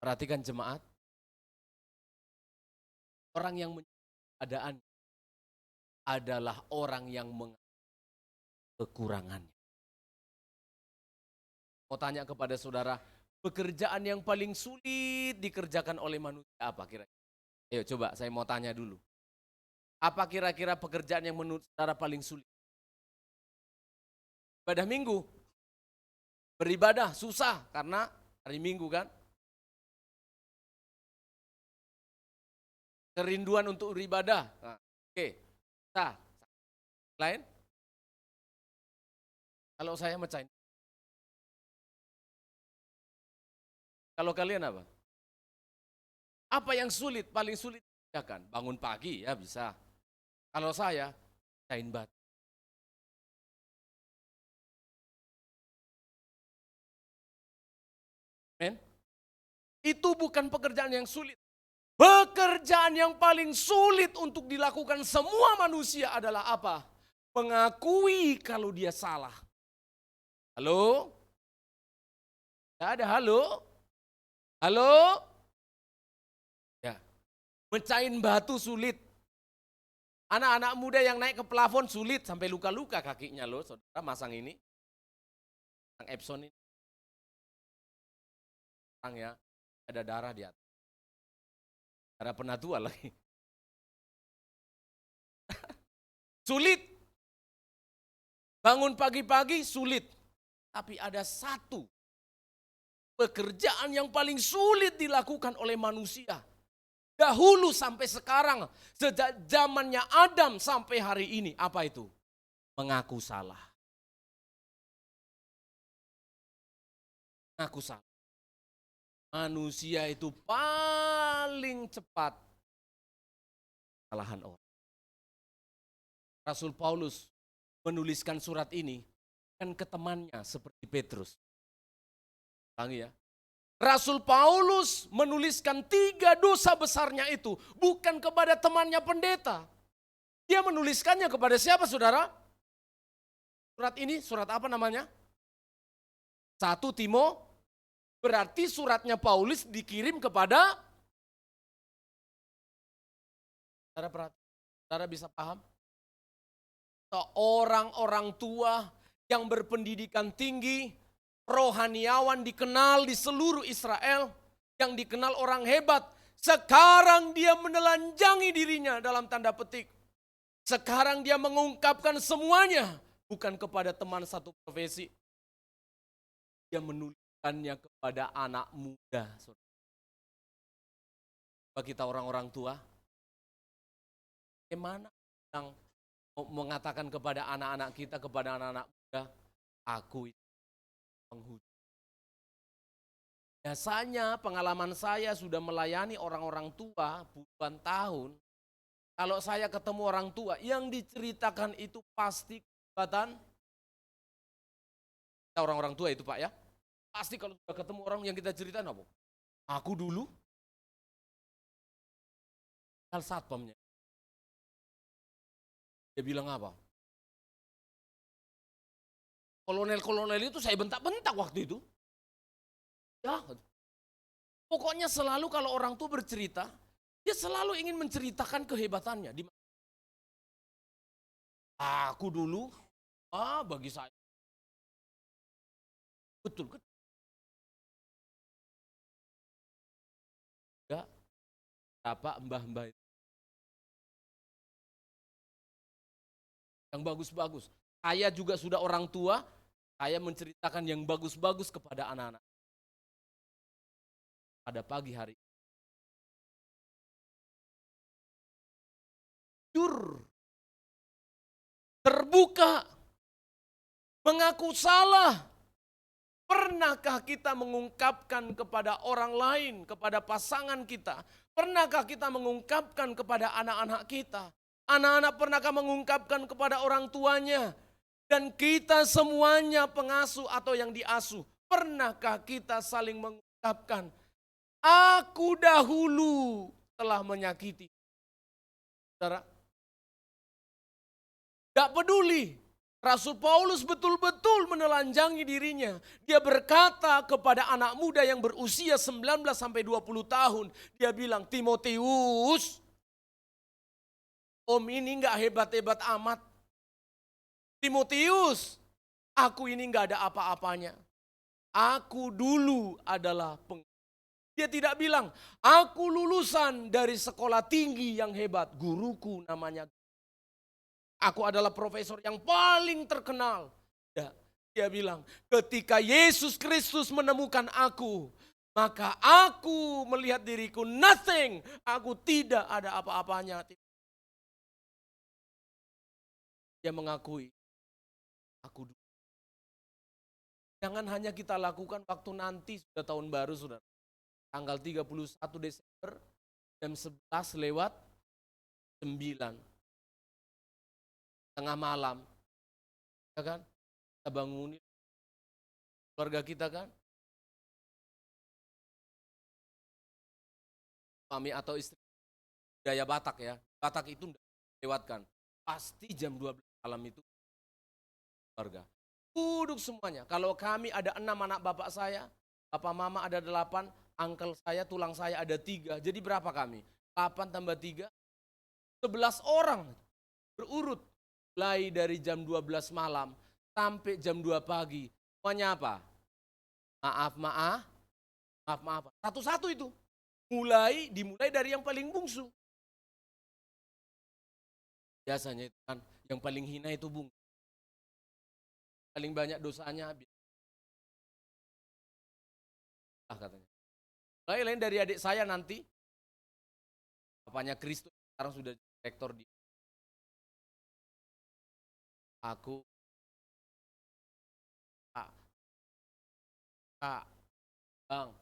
Perhatikan jemaat. Orang yang keadaan adalah orang yang mengalami kekurangannya. Mau tanya kepada saudara, pekerjaan yang paling sulit dikerjakan oleh manusia apa kira-kira? Ayo coba saya mau tanya dulu. Apa kira-kira pekerjaan yang menurut saudara paling sulit? Ibadah minggu. Beribadah susah karena hari minggu kan. Kerinduan untuk beribadah. Nah, oke. Nah, lain? Kalau saya mecahin. Kalau kalian apa? Apa yang sulit, paling sulit dikerjakan? Bangun pagi ya bisa. Kalau saya, mecahin batu. Men? Itu bukan pekerjaan yang sulit. Pekerjaan yang paling sulit untuk dilakukan semua manusia adalah apa? Mengakui kalau dia salah. Halo? Tidak ada halo? Halo? Ya. Mecahin batu sulit. Anak-anak muda yang naik ke plafon sulit sampai luka-luka kakinya loh, saudara masang ini. Masang Epson ini. Ya, ada darah di atas. Karena pernah tua lagi. Sulit. Bangun pagi-pagi sulit. Tapi ada satu pekerjaan yang paling sulit dilakukan oleh manusia. Dahulu sampai sekarang. Sejak zamannya Adam sampai hari ini. Apa itu? Mengaku salah. Mengaku salah. Manusia itu paling cepat kesalahan orang. Rasul Paulus menuliskan surat ini kan ke temannya seperti Petrus. Ulangi ya. Rasul Paulus menuliskan 3 dosa besarnya itu bukan kepada temannya pendeta. Dia menuliskannya kepada siapa, saudara? Surat ini, surat apa namanya? 1 Timo. Berarti suratnya Paulus dikirim kepada saudara bisa paham? Orang-orang tua yang berpendidikan tinggi, rohaniawan dikenal di seluruh Israel, yang dikenal orang hebat. Sekarang dia menelanjangi dirinya dalam tanda petik. Sekarang dia mengungkapkan semuanya, bukan kepada teman satu profesi. Dia menuliskannya kepada anak muda. Bagi kita orang-orang tua, bagaimana yang mengatakan kepada anak-anak kita, kepada anak-anak muda, aku itu penghujat. Biasanya pengalaman saya sudah melayani orang-orang tua puluhan tahun. Kalau saya ketemu orang tua, yang diceritakan itu pasti kehebatan. Kita orang-orang tua itu Pak ya. Pasti kalau sudah ketemu orang yang kita ceritain apa? Aku dulu hal satpamnya. Dia bilang apa? Kolonel-kolonel itu saya bentak-bentak waktu itu. Ya, pokoknya selalu kalau orang tua bercerita, dia selalu ingin menceritakan kehebatannya. Aku dulu, bagi saya. Betul kan? Ya, berapa mbah-mbah itu yang bagus-bagus. Saya juga sudah orang tua, saya menceritakan yang bagus-bagus kepada anak-anak. Pada pagi hari. Jujur. Terbuka. Mengaku salah. Pernahkah kita mengungkapkan kepada orang lain, kepada pasangan kita? Pernahkah kita mengungkapkan kepada anak-anak kita? Anak-anak pernahkah mengungkapkan kepada orang tuanya? Dan kita semuanya pengasuh atau yang diasuh. Pernahkah kita saling mengungkapkan, aku dahulu telah menyakiti. Saudara, gak peduli. Rasul Paulus betul-betul menelanjangi dirinya. Dia berkata kepada anak muda yang berusia 19 sampai 20 tahun. Dia bilang, Timotius, om ini gak hebat-hebat amat. Timotius, aku ini gak ada apa-apanya. Aku dulu adalah Dia tidak bilang, aku lulusan dari sekolah tinggi yang hebat. Guruku namanya. Aku adalah profesor yang paling terkenal. Ya, dia bilang, ketika Yesus Kristus menemukan aku, maka aku melihat diriku nothing. Aku tidak ada apa-apanya. Dia mengakui, aku dulu. Jangan hanya kita lakukan waktu nanti sudah tahun baru, saudara. Tanggal 31 Desember, jam 11 lewat 9. Tengah malam, ya kan? Kita bangunin keluarga kita kan? Suami atau istri, budaya Batak ya. Batak itu tidak lewatkan. Pasti jam 12 malam itu keluarga. Duduk semuanya. Kalau kami ada 6 anak bapak saya, bapak mama ada 8, uncle saya, tulang saya ada 3. Jadi berapa kami? 8 tambah 3, 11 orang berurut. Mulai dari jam 12 malam sampai jam 2 pagi. Semuanya apa? Maaf. Satu-satu itu. Dimulai dari yang paling bungsu. Biasanya itu kan yang paling hina itu bungsu. Paling banyak dosanya. Katanya. Lain dari adik saya nanti. Bapaknya Kristus sekarang sudah direktur di aku Kak, Bang,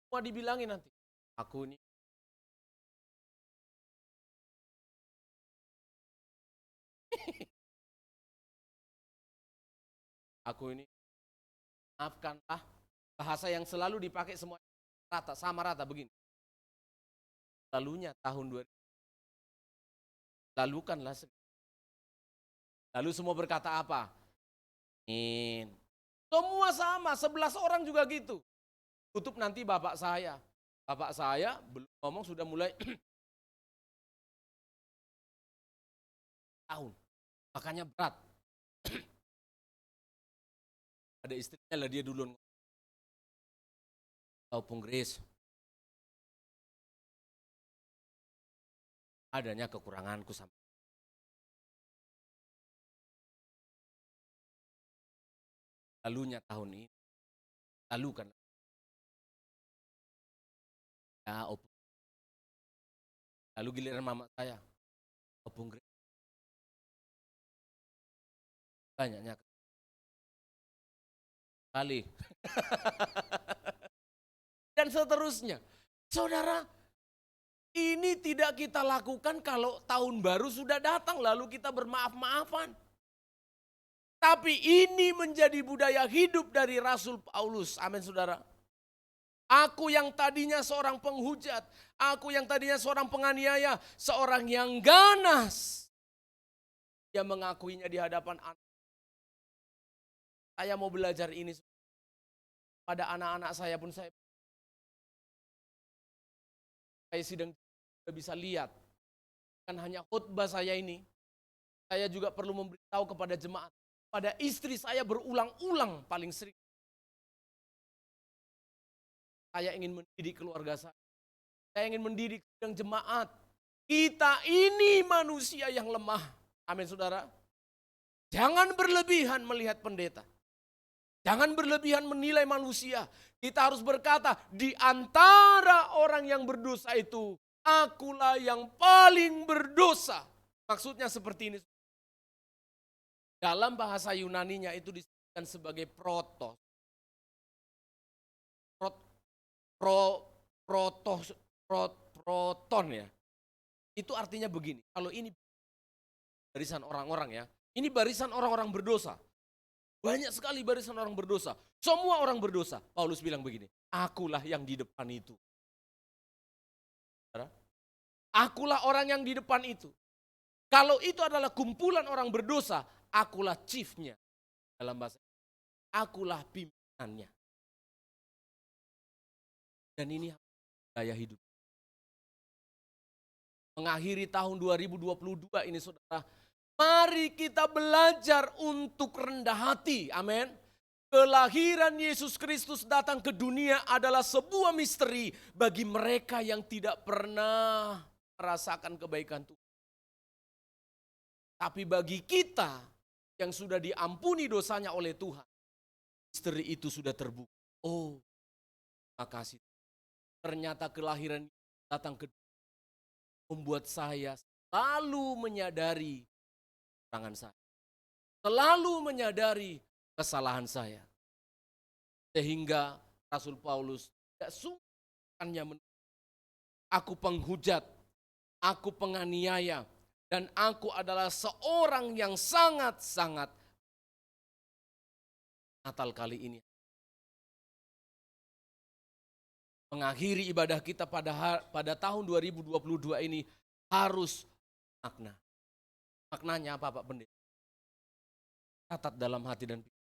semua dibilangin nanti. Aku ini Aku ini, maafkanlah, bahasa yang selalu dipakai semua rata, sama rata begini. Lalunya tahun 2000, lalukanlah. Lalu semua berkata apa? Amin. Semua sama, 11 orang juga gitu. Tutup nanti bapak saya. Bapak saya belum ngomong sudah mulai tahun. Makanya berat. Ada istrinya lah dia duluan. Tahu Pung Grace. Adanya kekuranganku sama. Lalunya tahun ini. Lalu kan. Ya, Opung. Lalu giliran mama saya. Opung Grace. Banyaknya kali. Dan seterusnya. Saudara, ini tidak kita lakukan kalau tahun baru sudah datang lalu kita bermaaf-maafan. Tapi ini menjadi budaya hidup dari Rasul Paulus. Amin saudara. Aku yang tadinya seorang penghujat, aku yang tadinya seorang penganiaya, seorang yang ganas. Dia mengakuinya di hadapan anak. Saya mau belajar ini pada anak-anak saya pun saya sedang bisa lihat. Kan hanya khutbah saya ini, saya juga perlu memberitahu kepada jemaat. Pada istri saya berulang-ulang paling sering. Saya ingin mendidik keluarga saya. Saya ingin mendidik yang jemaat. Kita ini manusia yang lemah. Amin saudara. Jangan berlebihan melihat pendeta. Jangan berlebihan menilai manusia. Kita harus berkata, di antara orang yang berdosa itu, akulah yang paling berdosa. Maksudnya seperti ini. Dalam bahasa Yunaninya itu disebutkan sebagai protos. Proton ya. Itu artinya begini. Kalau ini barisan orang-orang ya. Ini barisan orang-orang berdosa. Banyak sekali barisan orang berdosa. Semua orang berdosa. Paulus bilang begini. Akulah yang di depan itu. Akulah orang yang di depan itu. Kalau itu adalah kumpulan orang berdosa, akulah chiefnya. Dalam bahasa, akulah pimpinannya. Dan ini gaya hidup. Mengakhiri tahun 2022 ini saudara, mari kita belajar untuk rendah hati. Amin. Kelahiran Yesus Kristus datang ke dunia adalah sebuah misteri bagi mereka yang tidak pernah merasakan kebaikan Tuhan. Tapi bagi kita yang sudah diampuni dosanya oleh Tuhan, misteri itu sudah terbuka. Oh, makasih. Ternyata kelahiran datang ke dunia membuat saya selalu menyadari kekurangan saya. Selalu menyadari kesalahan saya. Sehingga Rasul Paulus tidak sungkannya aku penghujat, aku penganiaya, dan aku adalah seorang yang sangat-sangat. Natal kali ini mengakhiri ibadah kita pada tahun 2022 ini harus makna. Maknanya apa Pak Pendeta? Catat dalam hati dan pikiran.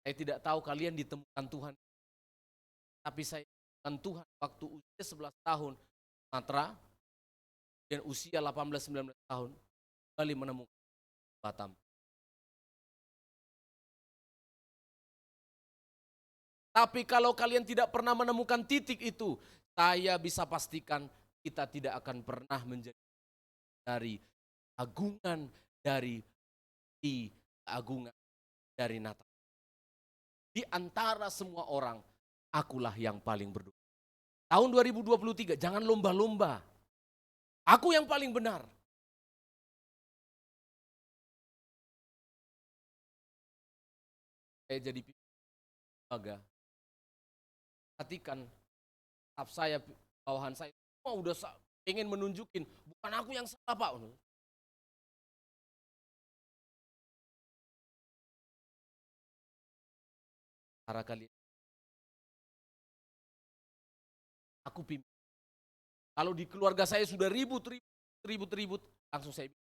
Saya tidak tahu kalian ditemukan Tuhan. Tapi saya ditemukan Tuhan waktu usia 11 tahun. Sumatera. Dan usia 18-19 tahun. Kembali menemukan Batam. Tapi kalau kalian tidak pernah menemukan titik itu, saya bisa pastikan kita tidak akan pernah menjadi dari agungan dari agungan dari Natal. Di antara semua orang, akulah yang paling berdosa. Tahun 2023, jangan lomba-lomba. Aku yang paling benar. Saya jadi lembaga. Perhatikan, staff saya, bawahan saya, semua udah pengen menunjukin, bukan aku yang salah Pak. Cara kalian. Aku pimpin. Kalau di keluarga saya sudah ribut, langsung saya bilang,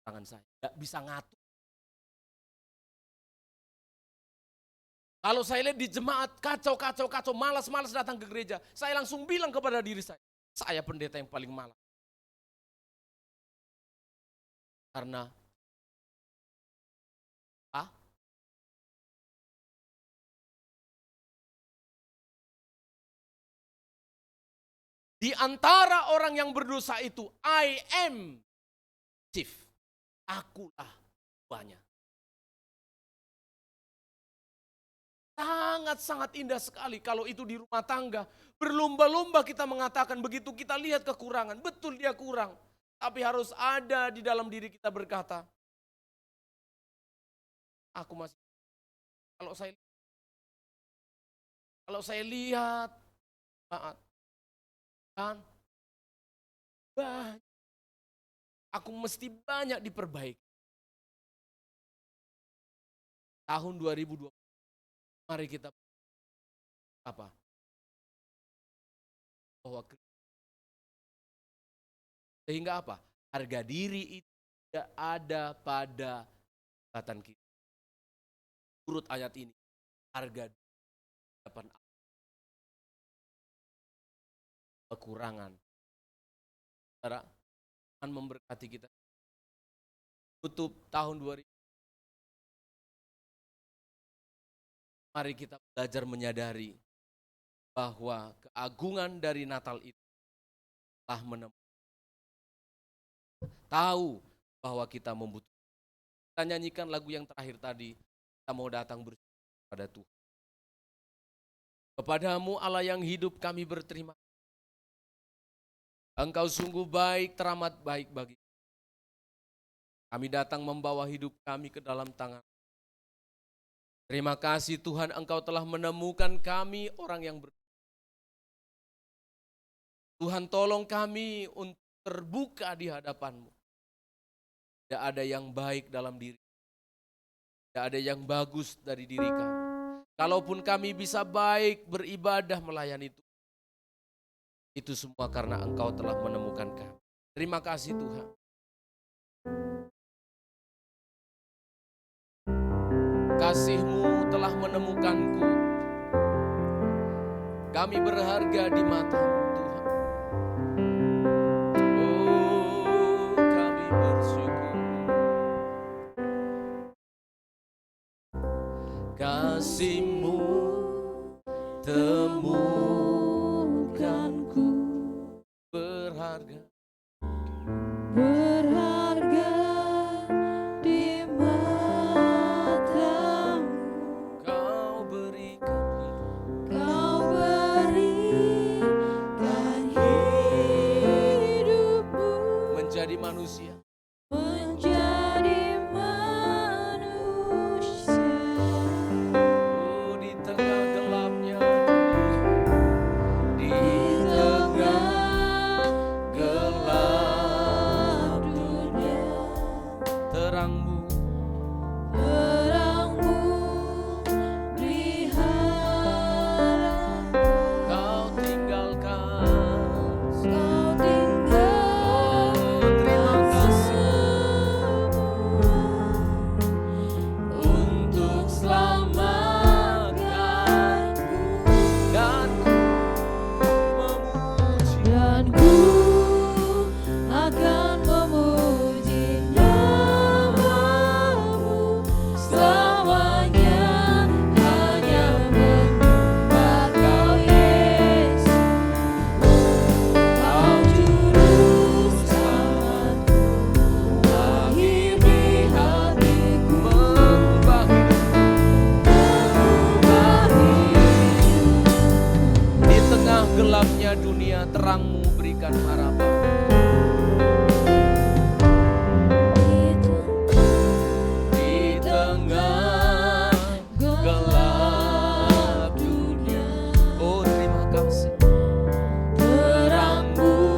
tangan saya nggak bisa ngatur. Kalau saya lihat di jemaat kacau, malas datang ke gereja, saya langsung bilang kepada diri saya pendeta yang paling malas. Karena di antara orang yang berdosa itu, I am chief. Akulah tuanya. Sangat-sangat indah sekali kalau itu di rumah tangga. Berlomba-lomba kita mengatakan begitu kita lihat kekurangan. Betul dia kurang. Tapi harus ada di dalam diri kita berkata, aku masih, kalau saya lihat, kan banyak, aku mesti banyak diperbaiki. Tahun 2020, mari kita bahwa sehingga harga diri itu tidak ada pada kekuatan kita. Menurut ayat ini, harga diri hadapan kekurangan. Saudara, Tuhan memberkati kita. Tutup tahun 2000. Mari kita belajar menyadari bahwa keagungan dari Natal itu telah menemukan. Tahu bahwa kita membutuhkan. Kita nyanyikan lagu yang terakhir tadi. Kita mau datang bersyukur kepada Tuhan. Kepadamu Allah yang hidup kami berterima kasih. Engkau sungguh baik, teramat baik bagi kami. Kami datang membawa hidup kami ke dalam tangan. Terima kasih Tuhan, Engkau telah menemukan kami orang yang Tuhan tolong kami untuk terbuka di hadapan-Mu. Tidak ada yang baik dalam diri. Tidak ada yang bagus dari diri kami. Kalaupun kami bisa baik beribadah melayani Tuhan, itu semua karena Engkau telah menemukan kami. Terima kasih Tuhan. Kasih-Mu telah menemukanku. Kami berharga di mata-Mu Tuhan. Oh, kami bersyukur. Kasih-Mu temukanku. Berharga di mata-Mu. Kau berikan hidupmu menjadi manusia. Oh, di tengah gelapnya dunia, di tengah gelap dunia, terang-Mu beri harapan. Kau tinggalkan, terima kasih untuk selamatkanku dan memuji. Dan ku akan memuji nama-Mu selamanya, hanya menyembah Kau Yesus. Kau juru selamatku, akhiri hatiku, Mengubah di tengah gelapnya dunia, terang-Mu berikan harapan. Di tengah gelap dunia, oh terima kasih, terang-Mu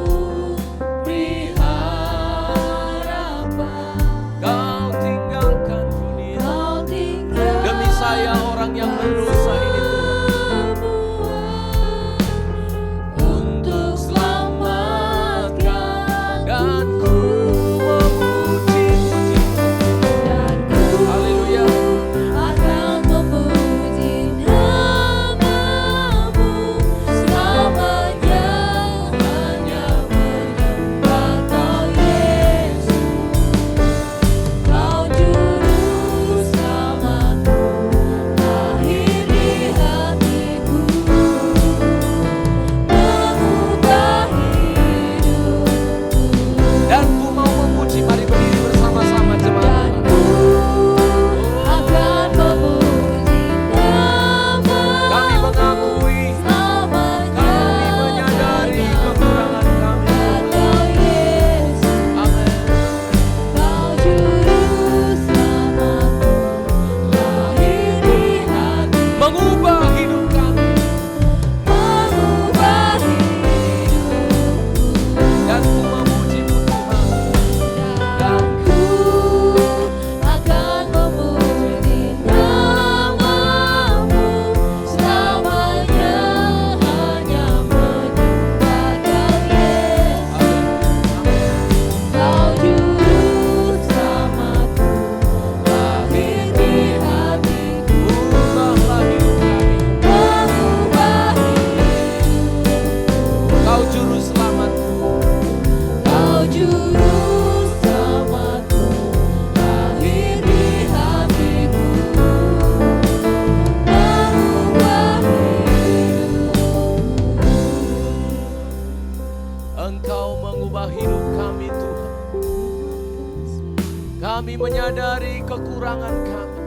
Kami menyadari kekurangan kami.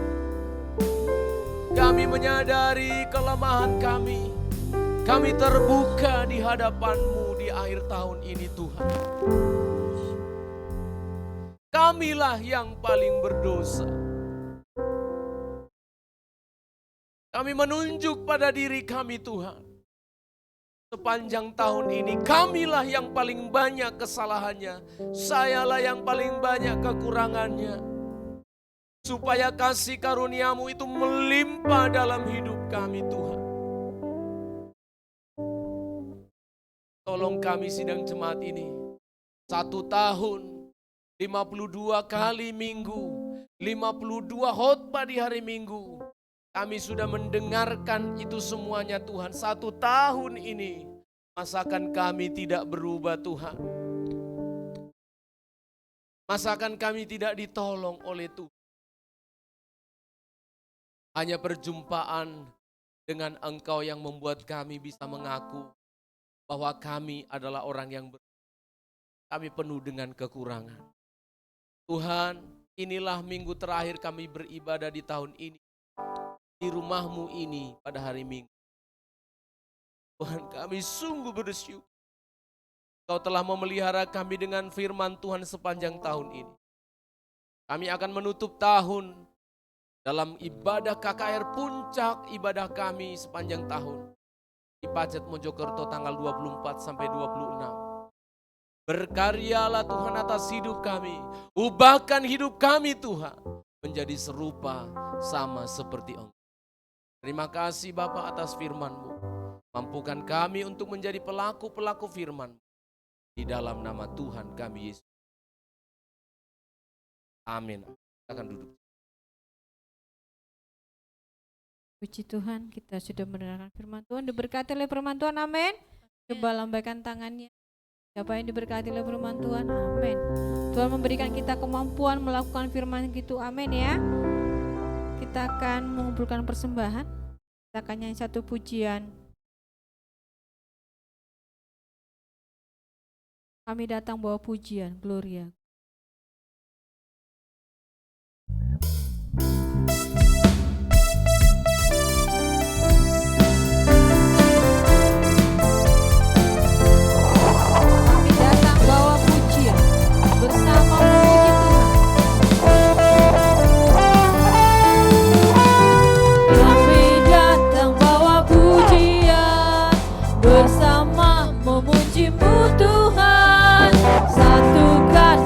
Kami menyadari kelemahan kami. Kami terbuka di hadapan-Mu di akhir tahun ini Tuhan. Kamilah yang paling berdosa. Kami menunjuk pada diri kami Tuhan. Sepanjang tahun ini kamilah yang paling banyak kesalahannya. Sayalah yang paling banyak kekurangannya. Supaya kasih karunia-Mu itu melimpah dalam hidup kami Tuhan. Tolong kami sidang jemaat ini. 1 tahun, 52 kali minggu, 52 khotbah di hari Minggu. Kami sudah mendengarkan itu semuanya Tuhan. 1 tahun ini, masakan kami tidak berubah Tuhan. Masakan kami tidak ditolong oleh Tuhan. Hanya perjumpaan dengan Engkau yang membuat kami bisa mengaku bahwa kami adalah orang yang kami penuh dengan kekurangan. Tuhan, inilah minggu terakhir kami beribadah di tahun ini. Di rumah-Mu ini pada hari Minggu. Tuhan, kami sungguh bersyukur. Kau telah memelihara kami dengan firman Tuhan sepanjang tahun ini. Kami akan menutup tahun dalam ibadah KKR puncak ibadah kami sepanjang tahun. Di Pacet Mojokerto tanggal 24 sampai 26. Berkaryalah Tuhan atas hidup kami. Ubahkan hidup kami Tuhan menjadi serupa sama seperti Engkau. Terima kasih Bapa atas firman-Mu. Mampukan kami untuk menjadi pelaku-pelaku firman-Mu. Di dalam nama Tuhan kami Yesus. Amin. Kita akan duduk. Puji Tuhan, kita sudah mendengarkan firman Tuhan. Diberkati oleh firman Tuhan, amin. Coba lambaikan tangannya. Siapa yang diberkati oleh firman Tuhan, amin. Tuhan memberikan kita kemampuan melakukan firman itu, amin ya. Kita akan mengumpulkan persembahan. Kita akan nyanyi satu pujian. Kami datang bawa pujian, Gloria. Kami datang bawa pujian bersama memuji Tuhan. Kami datang bawa pujian bersama memuji-Mu Tuhan. Satukan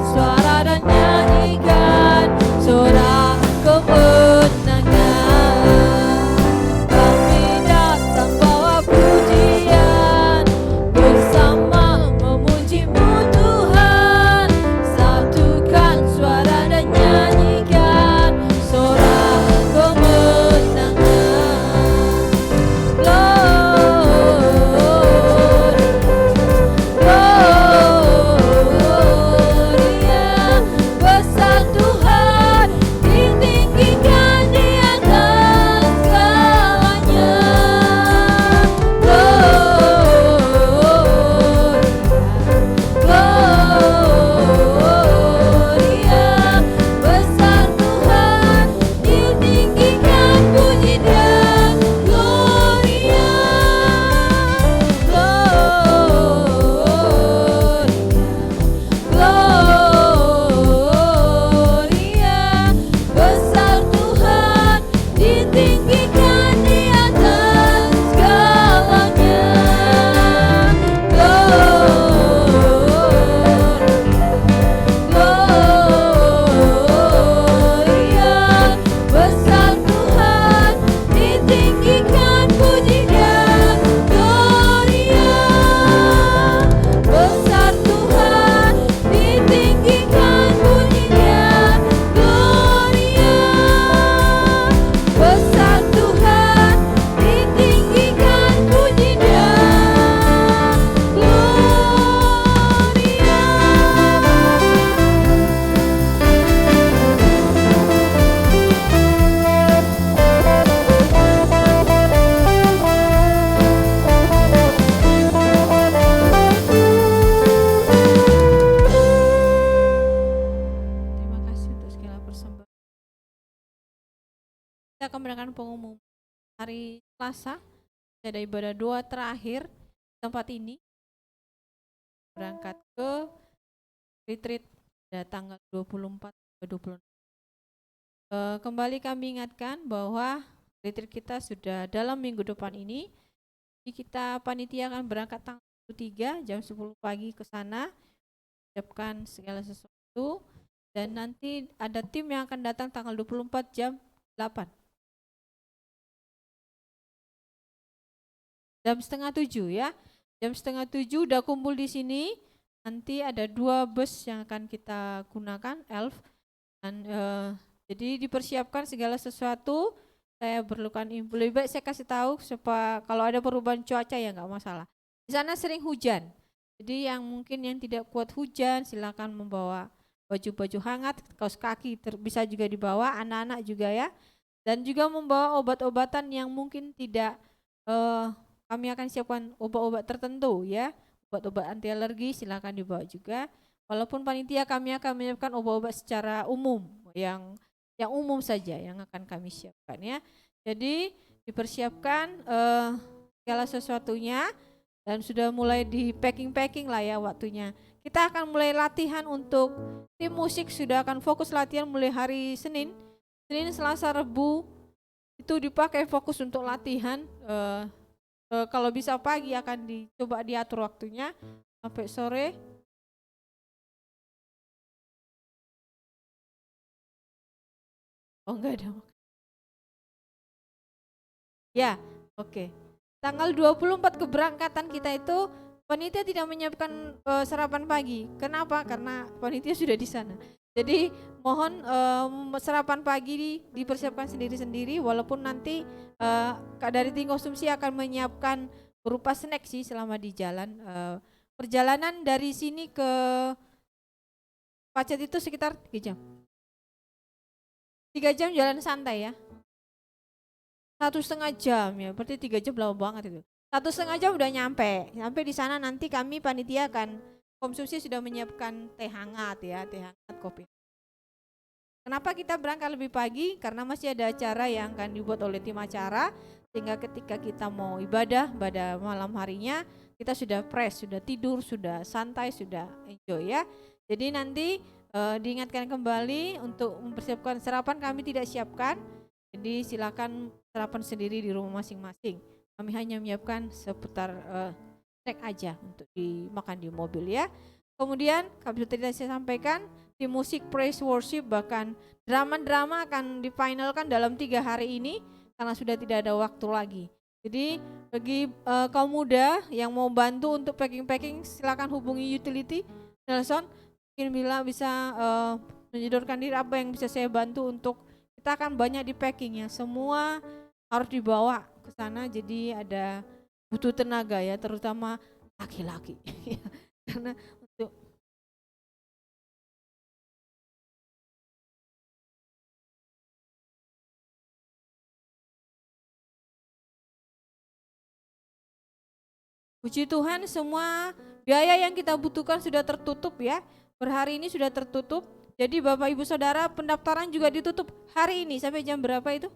mengadakan pengumuman hari Selasa, ada ibadah doa terakhir tempat ini, berangkat ke retreat pada tanggal 24 ke 26. Kembali kami ingatkan bahwa retreat kita sudah dalam minggu depan ini. Jadi kita panitia akan berangkat tanggal 3 jam 10 pagi ke sana, siapkan segala sesuatu, dan nanti ada tim yang akan datang tanggal 24 jam 8. Jam setengah 7 ya. Jam setengah 7 udah kumpul di sini. Nanti ada 2 bus yang akan kita gunakan, ELF. Dan jadi dipersiapkan segala sesuatu. Saya perlukan info. Lebih baik saya kasih tahu supaya kalau ada perubahan cuaca ya nggak masalah. Di sana sering hujan. Jadi yang mungkin yang tidak kuat hujan silakan membawa baju-baju hangat, kaos kaki bisa juga dibawa, anak-anak juga ya. Dan juga membawa obat-obatan yang mungkin tidak kami akan siapkan obat-obat tertentu ya. Obat-obat anti alergi silakan dibawa juga. Walaupun panitia kami akan menyiapkan obat-obat secara umum yang umum saja yang akan kami siapkan ya. Jadi dipersiapkan segala sesuatunya dan sudah mulai di packing lah ya waktunya. Kita akan mulai latihan untuk tim musik, sudah akan fokus latihan mulai hari Senin, Selasa, Rabu itu dipakai fokus untuk latihan. Kalau bisa pagi akan dicoba diatur waktunya sampai sore. Oh enggak ada. Ya, oke. Tanggal 24 keberangkatan kita itu panitia tidak menyiapkan sarapan pagi. Kenapa? Karena panitia sudah di sana. Jadi mohon sarapan pagi dipersiapkan sendiri-sendiri, walaupun nanti dari tim konsumsi akan menyiapkan berupa snack sih selama di jalan. Perjalanan dari sini ke Pacet itu sekitar 3 jam. 3 jam jalan santai ya. 1,5 jam ya, berarti 3 jam lama banget itu. 1,5 jam udah nyampe di sana. Nanti kami panitia akan konsumsi sudah menyiapkan teh hangat ya, teh hangat, kopi. Kenapa kita berangkat lebih pagi? Karena masih ada acara yang akan dibuat oleh tim acara, sehingga ketika kita mau ibadah pada malam harinya kita sudah fresh, sudah tidur, sudah santai, sudah enjoy ya. Jadi nanti diingatkan kembali untuk mempersiapkan sarapan kami tidak siapkan. Jadi silakan sarapan sendiri di rumah masing-masing. Kami hanya menyiapkan seputar snack aja untuk dimakan di mobil ya. Kemudian kami tadi saya sampaikan tim musik praise worship, bahkan drama-drama akan difinalkan dalam 3 hari ini karena sudah tidak ada waktu lagi. Jadi bagi kaum muda yang mau bantu untuk packing silakan hubungi utility Nelson. Mungkin bila bisa menyodorkan diri apa yang bisa saya bantu untuk kita akan banyak di packing ya, semua harus dibawa ke sana, jadi ada butuh tenaga ya, terutama laki-laki karena untuk puji Tuhan semua biaya yang kita butuhkan sudah tertutup ya, per hari ini sudah tertutup. Jadi Bapak Ibu Saudara pendaftaran juga ditutup hari ini sampai jam berapa itu?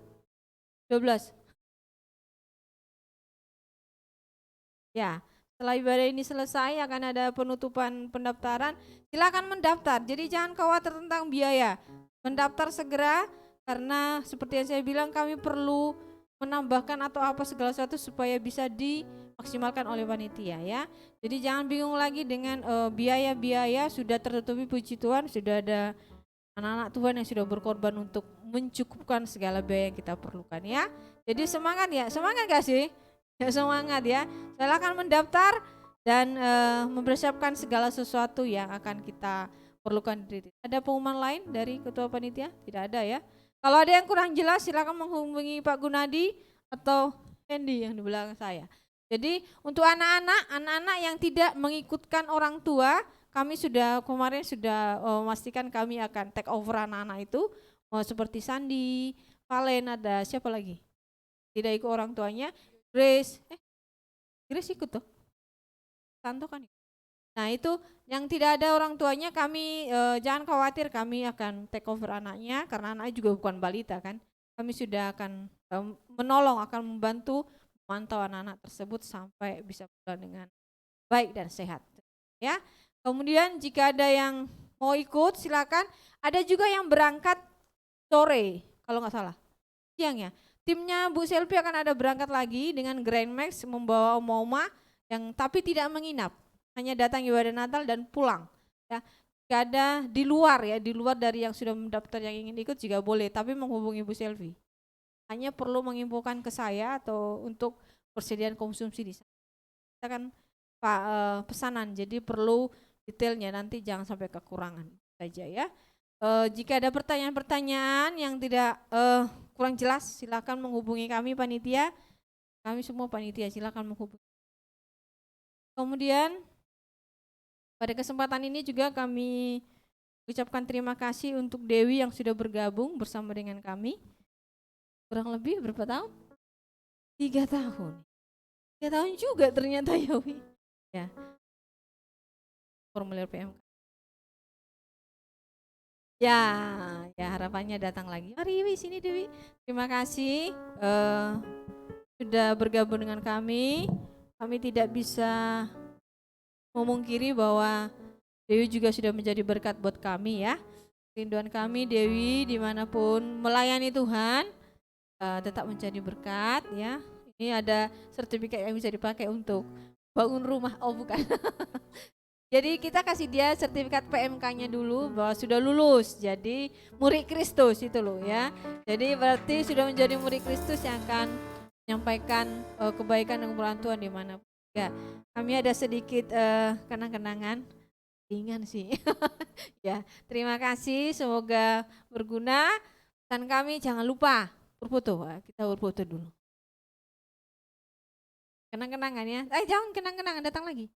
12. Ya, setelah ibadah ini selesai akan ada penutupan pendaftaran. Silakan mendaftar. Jadi jangan khawatir tentang biaya. Mendaftar segera karena seperti yang saya bilang kami perlu menambahkan atau apa segala sesuatu supaya bisa dimaksimalkan oleh panitia ya. Jadi jangan bingung lagi dengan biaya-biaya, sudah tertutupi puji Tuhan, sudah ada anak-anak Tuhan yang sudah berkorban untuk mencukupkan segala biaya yang kita perlukan ya. Jadi semangat ya, semangat gak sih? Ya semangat ya. Silakan mendaftar dan mempersiapkan segala sesuatu yang akan kita perlukan. Ada pengumuman lain dari ketua panitia? Tidak ada ya. Kalau ada yang kurang jelas silakan menghubungi Pak Gunadi atau Hendy yang di belakang saya. Jadi untuk anak-anak yang tidak mengikutkan orang tua, kami kemarin sudah memastikan kami akan take over anak-anak itu, seperti Sandi, Valen, ada siapa lagi? Tidak ikut orang tuanya, Grace ikut tuh, Santo kan? Nah itu yang tidak ada orang tuanya kami jangan khawatir, kami akan take over anaknya karena anaknya juga bukan balita kan. Kami sudah akan menolong, akan membantu memantau anak-anak tersebut sampai bisa pulang dengan baik dan sehat. Ya. Kemudian jika ada yang mau ikut silakan. Ada juga yang berangkat sore kalau nggak salah, siang ya. Timnya Bu Selvi akan ada berangkat lagi dengan Grand Max membawa Oma yang tapi tidak menginap, hanya datang ibadah Natal dan pulang. Ya, jika ada di luar ya, di luar dari yang sudah mendaftar yang ingin ikut juga boleh, tapi menghubungi Bu Selvi. Hanya perlu menginfokan ke saya atau untuk persediaan konsumsi di sana. Kita kan pesanan, jadi perlu detailnya nanti jangan sampai kekurangan saja ya. Jika ada pertanyaan-pertanyaan yang tidak kurang jelas, silakan menghubungi kami panitia. Kami semua panitia silakan menghubungi. Kemudian pada kesempatan ini juga kami ucapkan terima kasih untuk Dewi yang sudah bergabung bersama dengan kami. Kurang lebih berapa tahun? 3 tahun. 3 tahun juga ternyata ya Wi. Ya. Formulir PMK. Ya harapannya datang lagi. Mari Wi, sini Dewi. Terima kasih sudah bergabung dengan kami. Kami tidak bisa memungkiri bahwa Dewi juga sudah menjadi berkat buat kami ya. Rinduan kami Dewi dimanapun melayani Tuhan tetap menjadi berkat ya. Ini ada sertifikat yang bisa dipakai untuk bangun rumah. Oh bukan. Jadi kita kasih dia sertifikat PMK-nya dulu bahwa sudah lulus jadi murid Kristus itu loh ya. Jadi berarti sudah menjadi murid Kristus yang akan menyampaikan kebaikan dan kemuliaan Tuhan di mana pun. Ya, kami ada sedikit kenang-kenangan, ringan sih. Ya, terima kasih, semoga berguna. Dan kami jangan lupa berfoto, kita berfoto dulu. Kenang-kenangan ya. Jangan kenang-kenangan, datang lagi.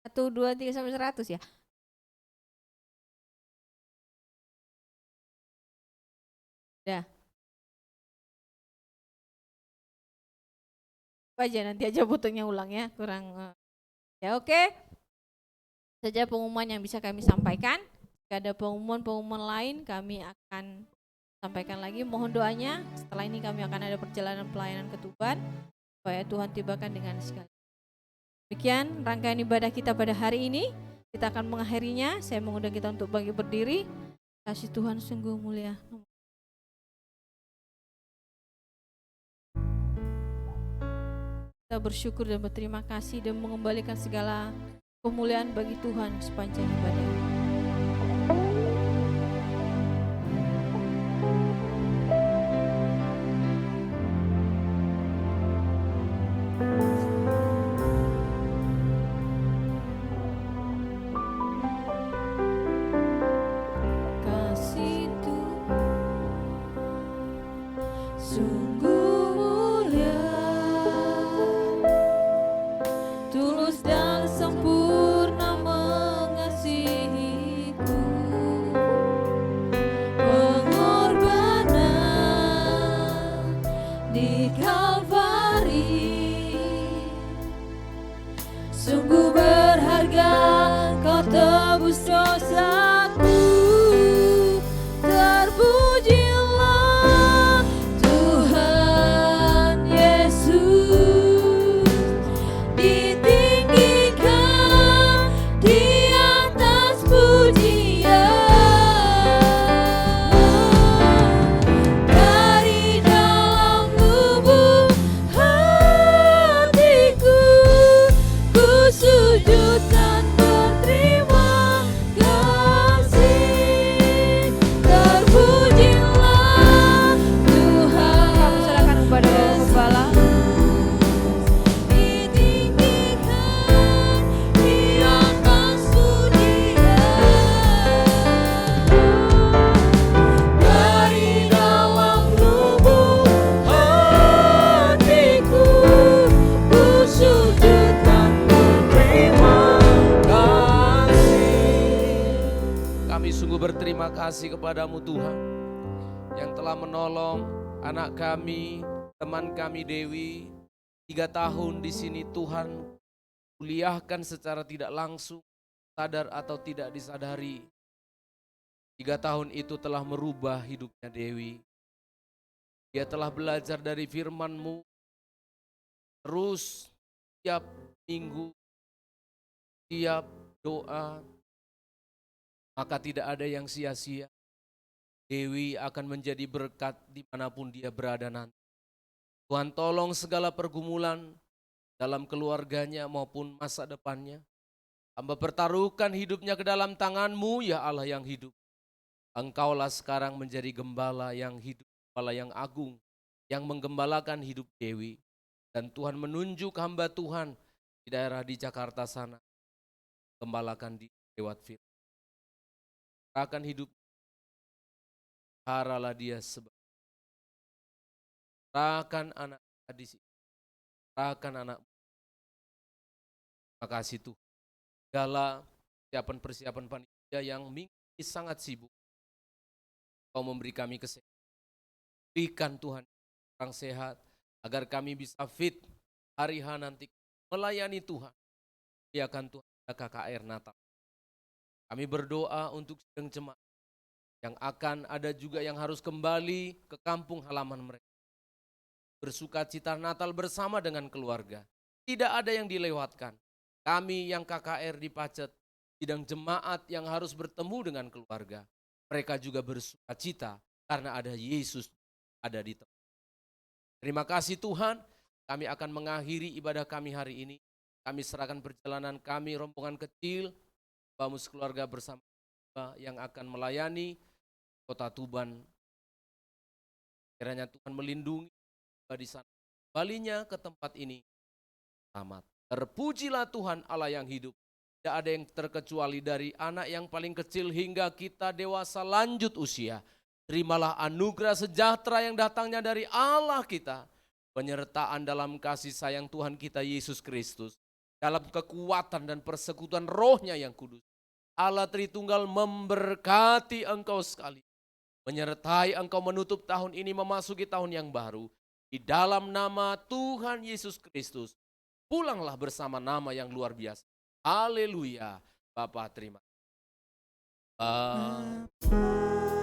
Satu, 2, 3 sampai 100 ya. Udah. Apa aja nanti aja fotonya ulang ya, kurang. Ya oke. Saja pengumuman yang bisa kami sampaikan. Jika ada pengumuman lain kami akan sampaikan lagi. Mohon doanya. Setelah ini kami akan ada perjalanan pelayanan ke Tuban supaya Tuhan tibakan dengan segala. Demikian rangkaian ibadah kita pada hari ini. Kita akan mengakhirinya. Saya mengundang kita untuk bangkit berdiri. Kasih Tuhan sungguh mulia. Kita bersyukur dan berterima kasih dan mengembalikan segala kemuliaan bagi Tuhan sepanjang ibadah ini. Kasih Tuhan sungguh mulia, tulus dan sempurna mengasihiku. Pengorbanan di Kalvari sungguh berharga, kau tebus dosaku. Terpujilah Tuhan Yesus, ditinggikan di atas pujian. Dari dalam lubuk hatiku, ku sujud dan berterima kasih. Terpujilah Tuhan. Kami serahkan kepada Bapak Gembala. Ditinggikan di atas pujian. Dari dalam lubuk hatiku, ku sujud dan berterima kasih. Kami sungguh berterima kasih kepadamu Tuhan yang telah menolong anak kami, teman kami Dewi 3 tahun di sini Tuhan. Kuliahkan secara tidak langsung sadar atau tidak disadari, 3 tahun itu telah merubah hidupnya Dewi. Dia telah belajar dari firman-Mu terus tiap minggu, tiap doa, maka tidak ada yang sia-sia. Dewi akan menjadi berkat dimanapun dia berada nanti. Tuhan tolong segala pergumulan dalam keluarganya maupun masa depannya. Hamba pertaruhkan hidupnya ke dalam tangan-Mu, ya Allah yang hidup. Engkaulah sekarang menjadi gembala yang hidup, gembala yang agung, yang menggembalakan hidup Dewi. Dan Tuhan menunjuk hamba Tuhan di daerah di Jakarta sana, gembalakan di lewat firman. Serahkan hidup, haralah dia sebagai. Serahkan anak di sini, serahkan anak. Terima kasih Tuhan. Segala persiapan panitia yang minggu ini sangat sibuk. Kau memberi kami kesehatan. Berikan Tuhan orang sehat, agar kami bisa fit hari H nanti melayani Tuhan. Biarkan Tuhan ada KKR Natal. Kami berdoa untuk sedang jemaat yang akan ada juga yang harus kembali ke kampung halaman mereka. Bersukacita Natal bersama dengan keluarga. Tidak ada yang dilewatkan. Kami yang KKR di Pacet, sidang jemaat yang harus bertemu dengan keluarga. Mereka juga bersukacita karena ada Yesus ada di tempat. Terima kasih Tuhan, kami akan mengakhiri ibadah kami hari ini. Kami serahkan perjalanan kami, rombongan kecil, Bamus keluarga bersama yang akan melayani Kota Tuban. Kiranya Tuhan melindungi di sana. Balinya ke tempat ini selamat. Terpujilah Tuhan Allah yang hidup. Tidak ada yang terkecuali dari anak yang paling kecil hingga kita dewasa lanjut usia. Terimalah anugerah sejahtera yang datangnya dari Allah kita. Penyertaan dalam kasih sayang Tuhan kita Yesus Kristus. Dalam kekuatan dan persekutuan rohnya yang kudus. Allah Tritunggal memberkati engkau sekali. Menyertai engkau menutup tahun ini memasuki tahun yang baru. Di dalam nama Tuhan Yesus Kristus. Pulanglah bersama nama yang luar biasa. Haleluya. Bapa terima kasih.